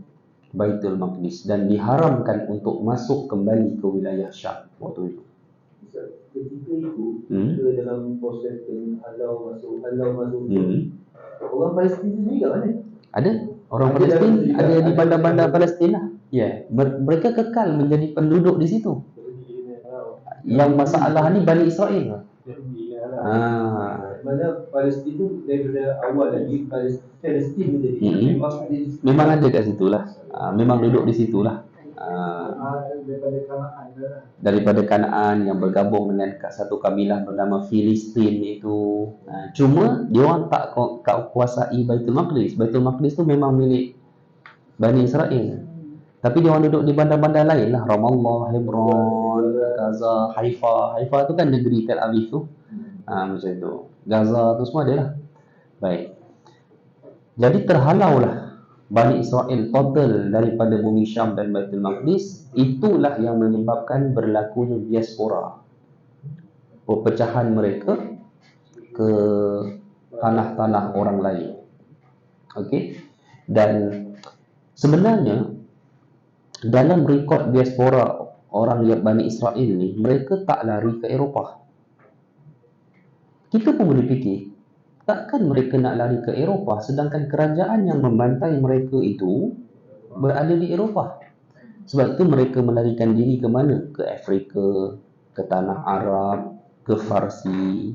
Baitul Maqdis dan diharamkan untuk masuk kembali ke wilayah Syam waktu itu. Ketika itu, kita dalam proses halau masuk. Orang Palestin sendiri kat mana? Ada. Orang Palestin ada di bandar-bandar Palestin lah. Ya, mereka kekal menjadi penduduk di situ. Yang masalah ni Bani Israel. Mana Palestin tu daripada awal lagi Palestin menjadi memang ada kat situ lah. Memang duduk di situ lah. Daripada Kanaan yang bergabung dengan satu kabilah bernama Filistin itu. Cuma dia orang tak kuasai Baitul Maqdis. Baitul Maqdis tu memang milik Bani Israel. Tapi dia orang duduk di bandar-bandar lain lah. Ramallah, Hebron, Gaza, Haifa. Haifa tu kan negeri Tel Aviv tu. Macam itu. Gaza tu semua ada lah. Baik. Jadi terhalaulah Bani Israel total daripada bumi Syam dan Baitul Maqdis. Itulah yang menyebabkan berlakunya diaspora. Perpecahan mereka ke tanah-tanah orang lain. Okey. Dan sebenarnya dalam rekod diaspora orang Bani Israel ni, mereka tak lari ke Eropah. Kita pun boleh fikir, takkan mereka nak lari ke Eropah sedangkan kerajaan yang membantai mereka itu berada di Eropah. Sebab itu mereka melarikan diri ke mana? Ke Afrika, ke tanah Arab, ke Farsi.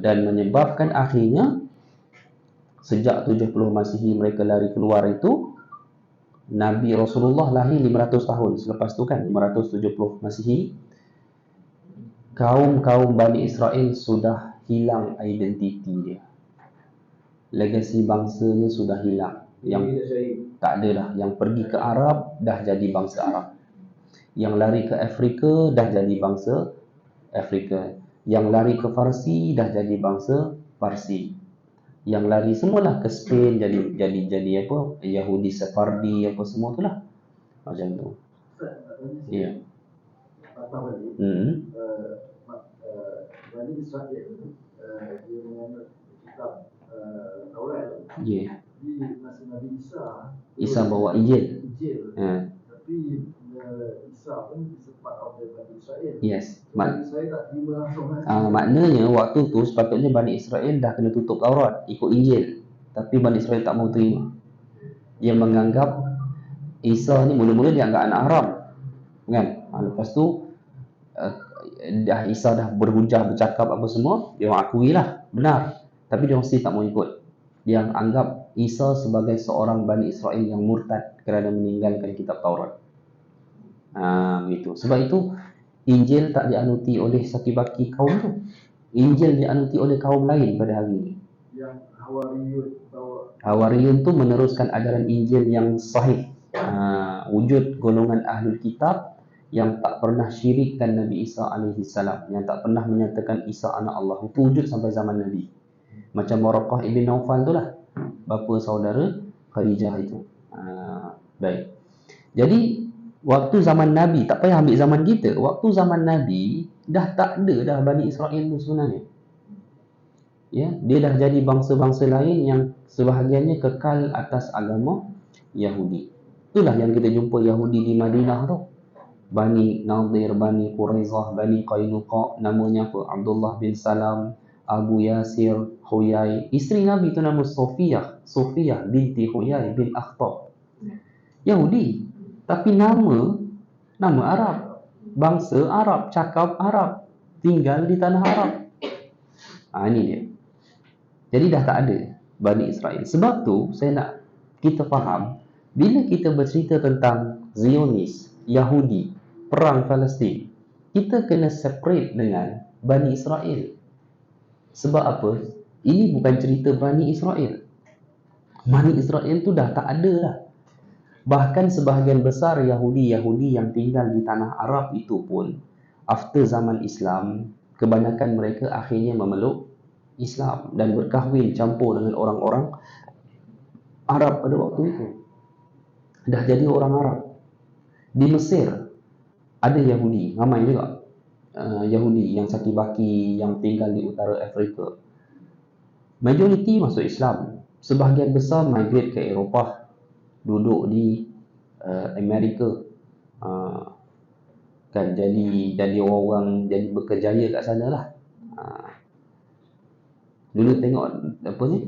Dan menyebabkan akhirnya sejak 70 Masihi mereka lari keluar itu, Nabi Rasulullah lahir 500 tahun selepas tu kan, 570 Masihi. Kaum-kaum Bani Israel sudah hilang identiti dia. Legasi bangsanya sudah hilang. Yang tak ada dah. Yang pergi ke Arab dah jadi bangsa Arab. Yang lari ke Afrika dah jadi bangsa Afrika. Yang lari ke Farsi dah jadi bangsa Parsi. Yang lari semualah ke Spain jadi apa? Yahudi Sephardi apa semua tu lah. Macam tu. Ya. Bani Israel dia menganut kitab Taurat. Ya. Di masa Nabi Isa Isa bawa Injil. Tapi Isa pun is a part of the Bani Israel. Yes. Bani Israel tak terima langsung kan? Maknanya waktu tu sepatutnya Bani Israel dah kena tutup Taurat, ikut Injil. Tapi Bani Israel tak mau terima. Dia menganggap Isa ni mula-mula dia anggap anak haram. Kan? Lepas tu Isa dah berhujah, bercakap apa semua, dia orang akuilah, benar. Tapi dia mesti tak mau ikut. Dia anggap Isa sebagai seorang Bani Israel yang murtad kerana meninggalkan kitab Taurat. Begitu. Sebab itu Injil tak dianuti oleh saki-baki kaum tu. Injil dianuti oleh kaum lain pada hari ini. Yang Hawariyun bawa. Hawariyun tu meneruskan ajaran Injil yang sahih. Wujud golongan ahlul kitab yang tak pernah syirikkan Nabi Isa alaihissalam, yang tak pernah menyatakan Isa anak Allah. Itu wujud sampai zaman Nabi. Macam Waraqah ibn Naufal tu lah, bapa saudara Khadijah itu. Baik. Jadi waktu zaman Nabi, tak payah ambil zaman kita, waktu zaman Nabi dah tak ada dah Bani Israel tu sebenarnya. Ya, dia dah jadi bangsa-bangsa lain yang sebahagiannya kekal atas agama Yahudi. Itulah yang kita jumpa Yahudi di Madinah tu. Bani Nadir, Bani Quraizah, Bani Qainuqa, namanya apa? Abdullah bin Salam, Abu Yasir, Huyai. Isteri Nabi tu nama Sofiyah binti Huyai bin Akhtab. Yahudi. Tapi nama Arab. Bangsa Arab, cakap Arab, tinggal di tanah Arab. Ini dia. Jadi dah tak ada Bani Israel. Sebab tu saya nak kita faham, bila kita bercerita tentang Zionis, Yahudi, perang Palestin, kita kena separate dengan Bani Israel. Sebab apa? Ini bukan cerita Bani Israel. Bani Israel tu dah tak ada dah. Bahkan sebahagian besar Yahudi yang tinggal di tanah Arab itu pun, after zaman Islam, kebanyakan mereka akhirnya memeluk Islam dan berkahwin campur dengan orang-orang Arab pada waktu itu. Dah jadi orang Arab. Di Mesir ada Yahudi, ramai juga Yahudi yang saki-baki yang tinggal di utara Afrika. Majoriti masuk Islam. Sebahagian besar migrate ke Eropah, duduk di Amerika, kan jadi orang jadi berkerjaya kat sana lah. Dulu tengok apa ni?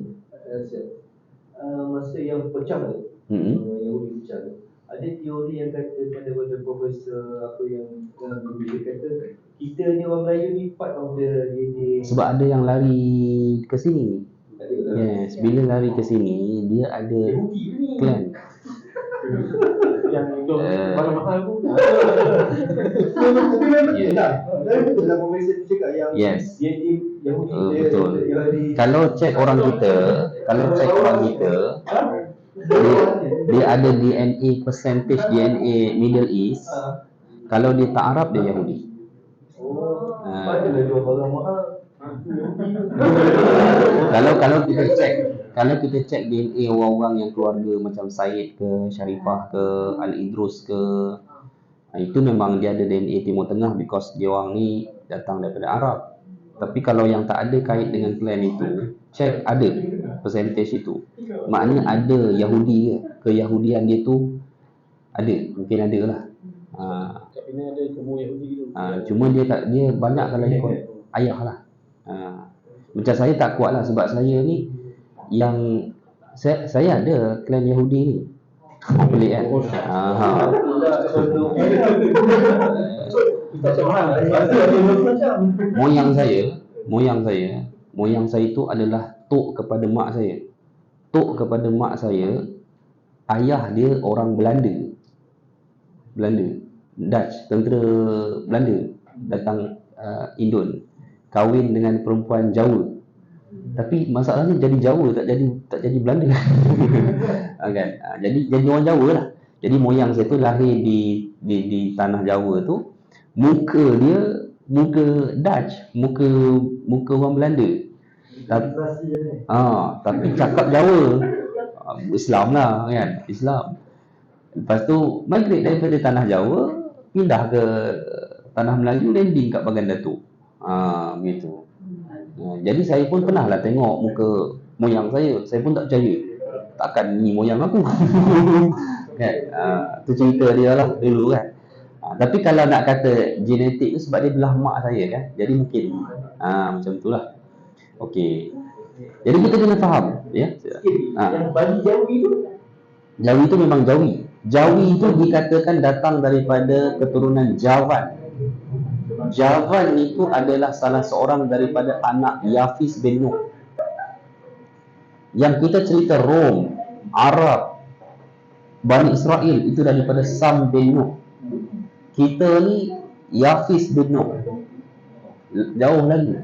Masa yang pecah tu, Yahudi pecah tu, ada teori yang kata pada profesor apa yang dia kata kita ni orang Melayu ni part of the DNA. Sebab ada yang lari ke sini. Yes, bila lari ke sini dia ada clan. Yang itu mahal-mahal tu. Betul lah profesor tu cakap yang Yes. DNA Yahudi Betul. Kalau cek orang kita, dia ada DNA percentage DNA Middle East. Kalau dia tak Arab dia Yahudi. Ada jual barang mahal. Kalau kita cek DNA orang-orang yang keluarga macam Said ke, Sharifah ke, Al-Idrus ke, itu memang dia ada DNA Timur Tengah because dia orang ni datang daripada Arab. Tapi kalau yang tak ada kait dengan clan itu, cek ada percentage itu. Maknanya ada Yahudi ke, keyahudian dia tu ada, mungkin ada lah. Kat sini ada semua Yahudi tu. Cuma dia banyak kalau ikut ayah lah. Macam saya tak kuat lah sebab saya ni yang saya ada clan Yahudi ni. Pelik kan? Moyang saya itu adalah tok kepada mak saya. Tok kepada mak saya, ayah dia orang Belanda, Dutch, tentera Belanda datang Indon, kahwin dengan perempuan Jawa. Tapi masalahnya jadi Jawa tak jadi Belanda. Kan? Jadi orang Jawa lah. Jadi moyang saya tu lahir di tanah Jawa tu, muka dia muka Dutch, muka orang Belanda. Tapi cakap Jawa. Islam lah kan, Islam. Lepas tu migrate daripada tanah Jawa pindah ke tanah Melayu, landing kat Bagan Datuk. Begitu. Jadi saya pun pernah lah tengok muka moyang saya pun tak percaya. Takkan ni moyang aku. kan. Tu cerita dia lah dulu kan. Tapi kalau nak kata genetik tu sebab dia belah mak saya kan, jadi mungkin macam tu lah. Okey, jadi kita kena faham ya. Yang Bani Jawi tu Jawi itu memang Jawi. Jawi itu dikatakan datang daripada keturunan Javan. Javan itu adalah salah seorang daripada anak Yafis bin Nuh. Yang kita cerita Rom, Arab, Bani Israel itu daripada Sam bin Nuh. Kita ni Yafis bin Nuh. Jauh lagi.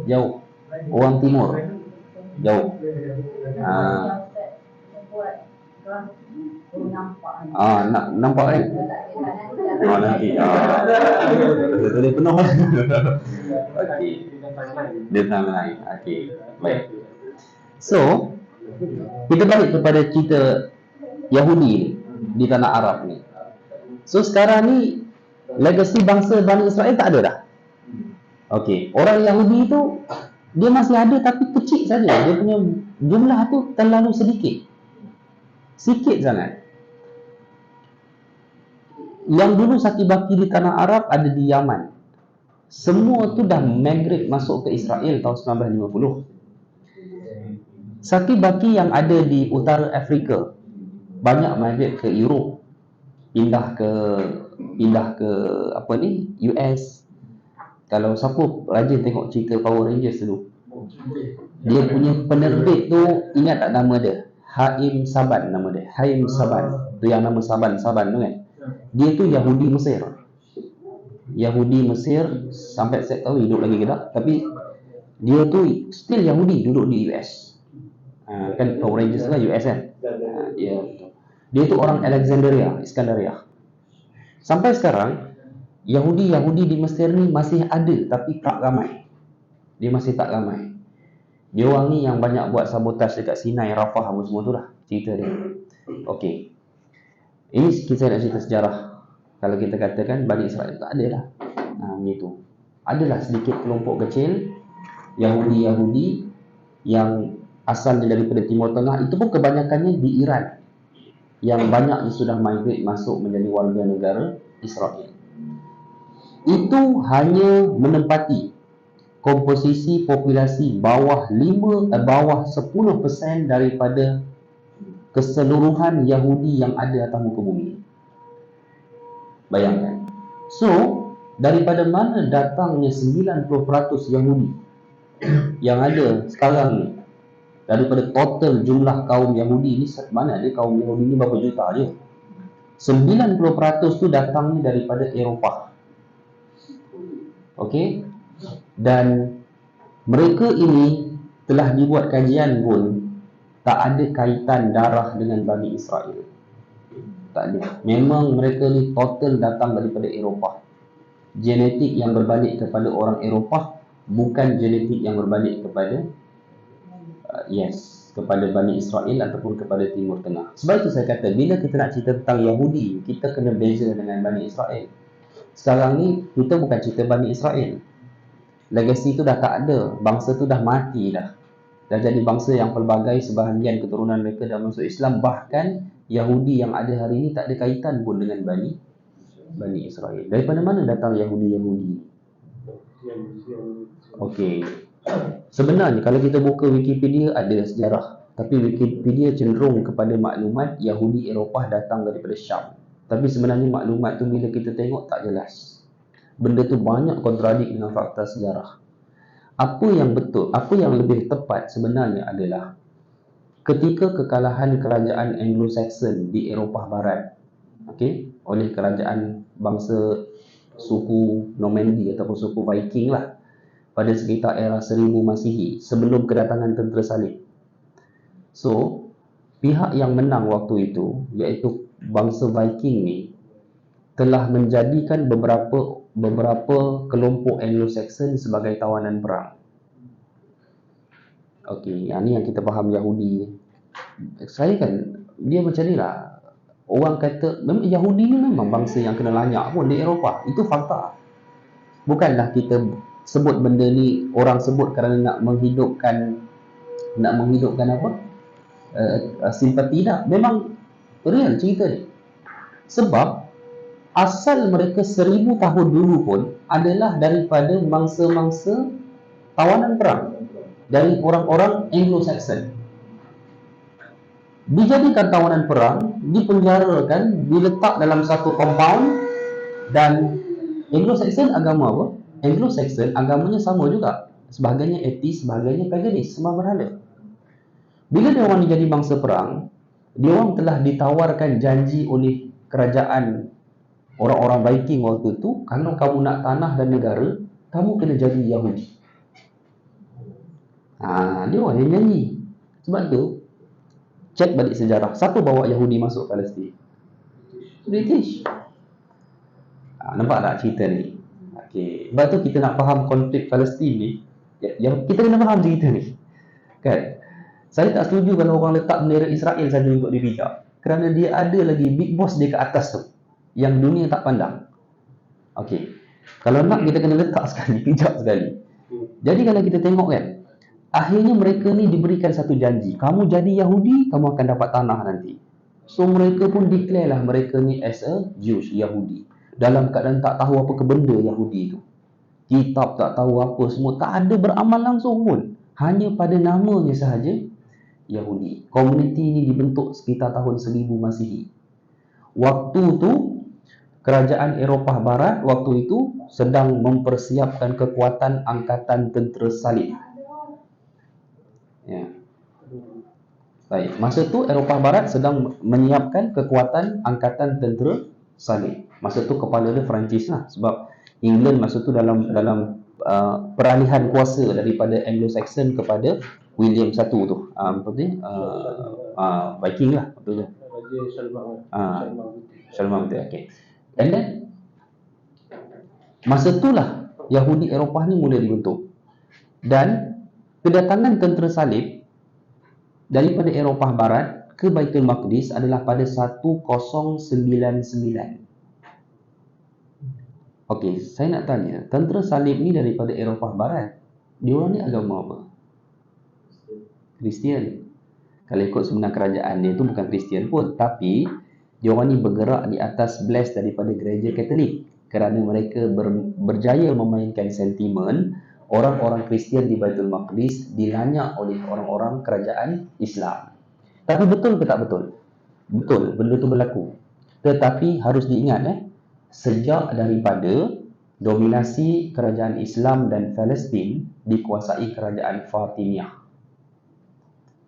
Jauh. Orang timur. Jauh. Nampak kan? Nanti. Betul dia penuh. Okey. Dia timeline. Okey. Baik. So, kita balik kepada cerita Yahudi di tanah Arab ni. So sekarang ni legasi bangsa Bani Israel tak ada dah. Okey, orang Yahudi tu dia masih ada tapi kecil saja. Dia punya jumlah tu terlalu sedikit. Sikit sangat. Yang dulu Saki-Baki di tanah Arab ada di Yaman. Semua tu dah migrate masuk ke Israel tahun 1950. Saki-Baki yang ada di utara Afrika banyak migrate ke Europe. Pindah ke apa ni? US. Kalau siapa rajin tengok cerita Power Rangers dulu, dia punya penerbit tu, ingat tak nama dia? Haim Saban nama dia. Haim Saban. Tu yang nama Saban tu kan. Dia tu Yahudi Mesir. Yahudi Mesir sampai saya tahu hidup lagi ke tak, tapi dia tu still Yahudi duduk di US. Kan Power Rangers kan US kan. Dia tu orang Alexandria, Iskandaria. Sampai sekarang Yahudi di Mesir ni masih ada tapi tak ramai. Dia masih tak ramai. Dia orang ni yang banyak buat sabotaj dekat Sinai, Rafah apa semua tu lah cerita dia. Okey. Ini kita nak cerita sejarah. Kalau kita katakan Bani Israel tak ada lah. Begitu. Adalah sedikit kelompok kecil Yahudi yang asalnya daripada Timur Tengah, itu pun kebanyakannya di Iran, yang banyaknya sudah migrate masuk menjadi warga negara Israel. Itu hanya menempati komposisi populasi bawah 10% daripada keseluruhan Yahudi yang ada atas muka bumi. Bayangkan. So, daripada mana datangnya 90% Yahudi yang ada sekarang ni? Daripada total jumlah kaum Yahudi ni, mana ada kaum Yahudi ni berapa juta je? 90% tu datangnya daripada Eropah. Okey? Dan mereka ini telah dibuat kajian pun tak ada kaitan darah dengan Bani Israel. Tak ada. Memang mereka ni total datang daripada Eropah. Genetik yang berbalik kepada orang Eropah, bukan genetik yang berbalik kepada kepada Bani Israel ataupun kepada Timur Tengah. Sebab itu saya kata, bila kita nak cerita tentang Yahudi, kita kena beza dengan Bani Israel. Sekarang ni kita bukan cerita Bani Israel. Legasi tu dah tak ada. Bangsa tu dah mati dah. Dah jadi bangsa yang pelbagai, sebahagian keturunan mereka dah masuk Islam. Bahkan Yahudi yang ada hari ini tak ada kaitan pun dengan Bani Israel. Daripada mana datang Yahudi-Yahudi? Okey. Sebenarnya kalau kita buka Wikipedia ada sejarah, tapi Wikipedia cenderung kepada maklumat Yahudi Eropah datang daripada Syam. Tapi sebenarnya maklumat tu bila kita tengok tak jelas. Benda tu banyak kontradik dengan fakta sejarah. Apa yang betul, apa yang lebih tepat sebenarnya adalah ketika kekalahan kerajaan Anglo-Saxon di Eropah Barat, oleh kerajaan bangsa suku Normandy ataupun suku Viking lah, pada sekitar era 1000 Masihi, sebelum kedatangan tentera salib. So, pihak yang menang waktu itu, iaitu bangsa Viking ni, telah menjadikan beberapa kelompok Anglo-Saxon sebagai tawanan perang. Okey, yang ni yang kita faham Yahudi. Saya kan, dia macam ni lah. Orang kata, memang Yahudi ni memang bangsa yang kena lanyak pun di Eropah. Itu fakta. Bukanlah kita sebut benda ni, orang sebut kerana nak menghidupkan apa? Simpati dah. Memang real cerita ni. Sebab asal mereka 1000 tahun dulu pun adalah daripada mangsa-mangsa tawanan perang dari orang-orang Anglo-Saxon. Dijadikan tawanan perang, dipenjarakan, diletak dalam satu compound. Dan Anglo-Saxon agama apa? Anglo-Saxon agamanya sama juga. Sebagainya atheist, sebagainya paganism, sembah berhala. Bila dia orang jadi bangsa perang, dia orang telah ditawarkan janji oleh kerajaan orang-orang Viking waktu itu, kalau kamu nak tanah dan negara, kamu kena jadi Yahudi. Dia orang yang janji. Sebab tu, cek balik sejarah. Siapa bawa Yahudi masuk Palestin? British. Nampak tak cerita ni? Okey. Sebab tu kita nak faham konflik Palestin ni, yang kita kena faham cerita ni. Kan? Saya tak setuju kalau orang letak bendera Israel saja untuk dipijak. Kerana dia ada lagi big boss dia ke atas tu, yang dunia tak pandang. Okey. Kalau nak, kita kena letak sekali, pijak sekali. Jadi kalau kita tengok kan, akhirnya mereka ni diberikan satu janji. Kamu jadi Yahudi, kamu akan dapat tanah nanti. So mereka pun declare lah mereka ni as a Jewish, Yahudi. Dalam keadaan tak tahu apa ke benda Yahudi tu. Kitab tak tahu apa semua. Tak ada beramal langsung pun. Hanya pada namanya sahaja Yahudi. Komuniti ini dibentuk sekitar tahun 1000 Masihi. Waktu tu, kerajaan Eropah Barat waktu itu sedang mempersiapkan kekuatan angkatan tentera salib. Ya. Baik, masa tu Eropah Barat sedang menyiapkan kekuatan angkatan tentera salib. Masa tu kepala dia Perancis lah, sebab England masa tu dalam peralihan kuasa daripada Anglo-Saxon kepada William I tu. Apa tu? Viking lah, betul tu. Salman betul. Okey. And then masa itulah Yahudi Eropah ni mula dibentuk. Dan kedatangan tentera salib daripada Eropah Barat ke Baitul Maqdis adalah pada 1099. Okey, saya nak tanya, tentera salib ni daripada Eropah Barat, dia orang ni agama apa? Kristian. Kalau ikut sebenar kerajaan dia tu bukan Kristian pun, tapi dia orang ni bergerak di atas bless daripada gereja Katolik, kerana mereka berjaya memainkan sentimen orang-orang Kristian di Baitul Maqdis dilanyak oleh orang-orang kerajaan Islam. Tapi betul ke tak betul? Betul, benda tu berlaku. Tetapi harus diingat sejak daripada dominasi kerajaan Islam dan Palestin dikuasai kerajaan Fatimiyah.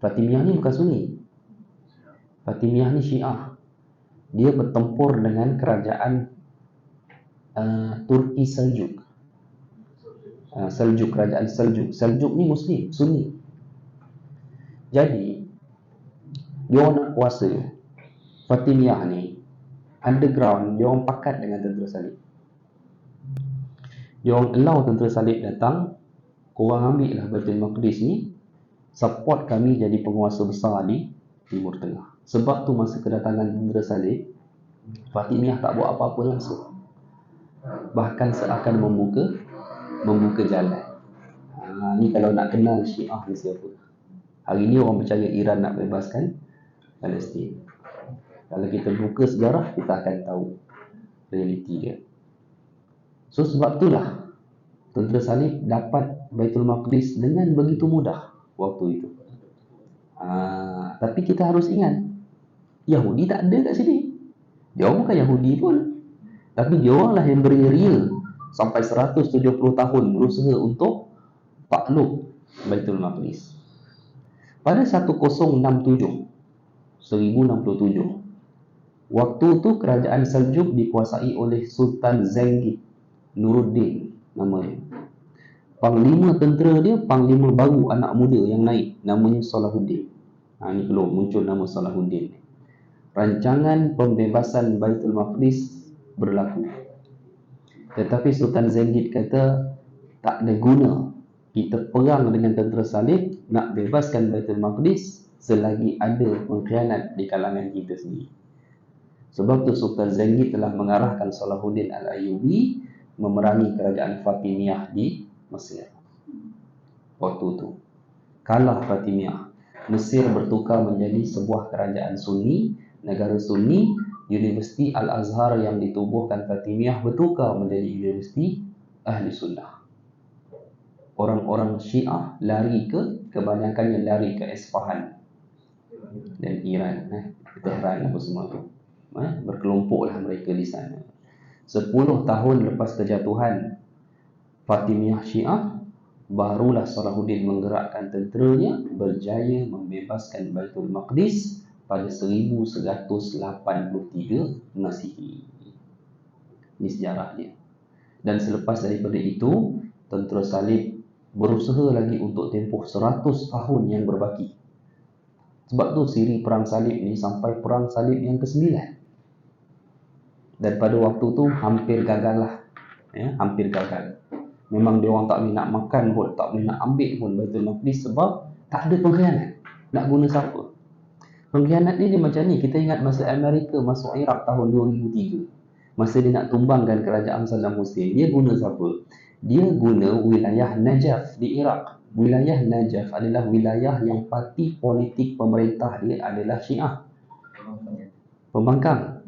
Fatimiyah ni bukan Sunni. Fatimiyah ni Syiah. Dia bertempur dengan kerajaan Turki Seljuk. Seljuk, kerajaan Seljuk. Seljuk ni Muslim, Sunni. Jadi, dia orang nak kuasa Fatimiyah ni underground, dia orang pakat dengan tentera salib. Dia orang allow tentera salib datang, korang ambil lah Baitul Maqdis ni, support kami jadi penguasa besar di Timur Tengah. Sebab tu masa kedatangan tentera salib, Fatimiyah tak buat apa-apa langsung. Bahkan seakan membuka jalan. Ni kalau nak kenal Syiah ni siapa. Hari ni orang percaya Iran nak bebaskan Palestin. Kalau kita buka sejarah, kita akan tahu realiti dia. So sebab itulah tentera salib dapat Baitul Maqdis dengan begitu mudah waktu itu. Tapi kita harus ingat, Yahudi tak ada kat sini. Dia orang bukan Yahudi pun, tapi dia orang lah yang beria-ria sampai 170 tahun berusaha untuk takluk Baitul Maqdis. Pada 1067, waktu tu kerajaan Seljuk dikuasai oleh Sultan Zengid Nuruddin namanya. Panglima tentera dia, panglima baru anak muda yang naik, namanya Salahuddin. Ni belum muncul nama Salahuddin. Rancangan pembebasan Baitul Maqdis berlaku. Tetapi Sultan Zengid kata, tak ada guna kita perang dengan tentera salib nak bebaskan Baitul Maqdis selagi ada pengkhianat di kalangan kita sendiri. Sebab tu Sultan Zengid telah mengarahkan Salahuddin Al-Ayyubi memerangi kerajaan Fatimiyah di Mesir. Waktu tu kalah Fatimiyah. Mesir bertukar menjadi sebuah kerajaan Sunni, negara Sunni Universiti Al-Azhar yang ditubuhkan Fatimiyah bertukar menjadi Universiti Ahli Sunnah. Orang-orang Syiah lari kebanyakannya lari ke Isfahan dan Iran, Tehran apa semua tu. Berkelompoklah mereka di sana. 10 tahun lepas kejatuhan Fatimiyah Syiah, barulah Salahuddin menggerakkan tenteranya berjaya membebaskan Baitul Maqdis pada 1183 Masihi. Ini sejarah dia. Dan selepas daripada itu, tentera salib berusaha lagi untuk tempoh 100 tahun yang berbaki. Sebab tu siri perang salib ni sampai perang salib yang ke-9. Dan pada waktu tu hampir gagal lah. Hampir gagal. Memang dia orang tak boleh nak makan pun, tak boleh nak ambil pun Baitul Maqdis sebab tak ada pengkhianat. Nak guna siapa? Pengkhianat ni dia macam ni. Kita ingat masa Amerika masuk Iraq tahun 2003. Masa dia nak tumbangkan kerajaan Saddam Hussein, dia guna siapa? Dia guna wilayah Najaf di Iraq. Wilayah Najaf adalah wilayah yang parti politik pemerintah dia adalah Syiah. Pembangkang.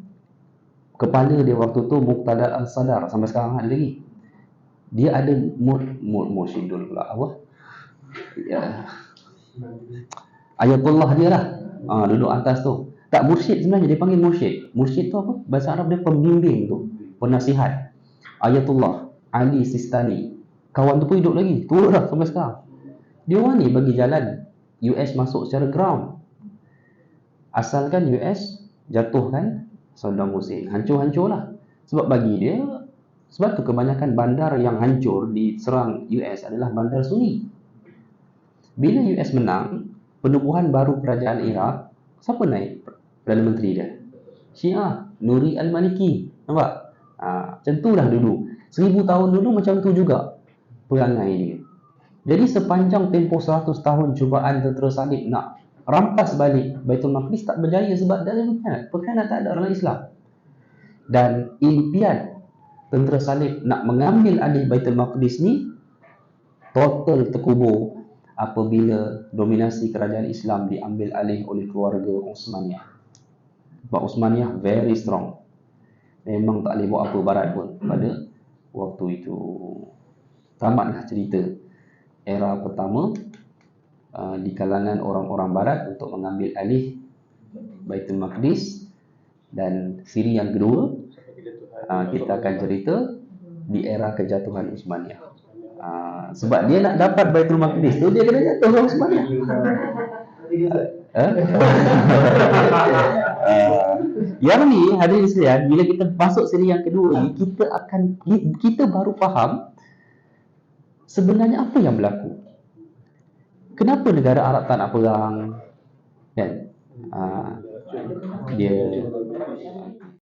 Kepala dia waktu tu Muqtada Al-Sadar, sampai sekarang ada lagi. Dia ada Mursyidul pula apa? Ya. Ayatullah dia lah. Duduk atas tu. Tak mursyid sebenarnya, dia panggil mursyid. Mursyid tu apa? Bahasa Arab dia pembimbing tu, penasihat. Ayatullah Ali Sistani. Kawan tu pun hidup lagi. Tua dah sampai sekarang. Dia orang ni bagi jalan US masuk secara ground. Asalkan US jatuhkan Saddam Hussein, hancur-hancurlah. Sebab bagi dia, sebab tu kebanyakan bandar yang hancur diserang US adalah bandar Sunni. Bila US menang, penubuhan baru kerajaan Iraq, siapa naik Perdana Menteri dia? Syiah, Nuri Al-Maliki. Nampak? Macam tu dah dulu. 1000 tahun dulu macam tu juga perangai dia. Jadi sepanjang tempoh 100 tahun cubaan tentera salib nak rampas balik Baitul Maqdis tak berjaya sebab ada pengkhianat tak ada dalam Islam. Dan impian tentera salib nak mengambil alih Baitul Maqdis ni total terkubur apabila dominasi kerajaan Islam diambil alih oleh keluarga Uthmaniyah. Sebab Uthmaniyah very strong. Memang tak boleh buat apa barat pun pada waktu itu. Tamatlah cerita era pertama di kalangan orang-orang barat untuk mengambil alih Baitul Maqdis. Dan siri yang kedua, kita akan cerita di era kejatuhan Uthmaniyah. Sebab dia nak dapat Baitul Maqdis tu, dia kena jatuh ke Uthmaniyah. Yang ni hadirin sekalian, bila kita masuk siri yang kedua ni, kita baru faham sebenarnya apa yang berlaku. Kenapa negara Arab tak nak perang? Kan? Dia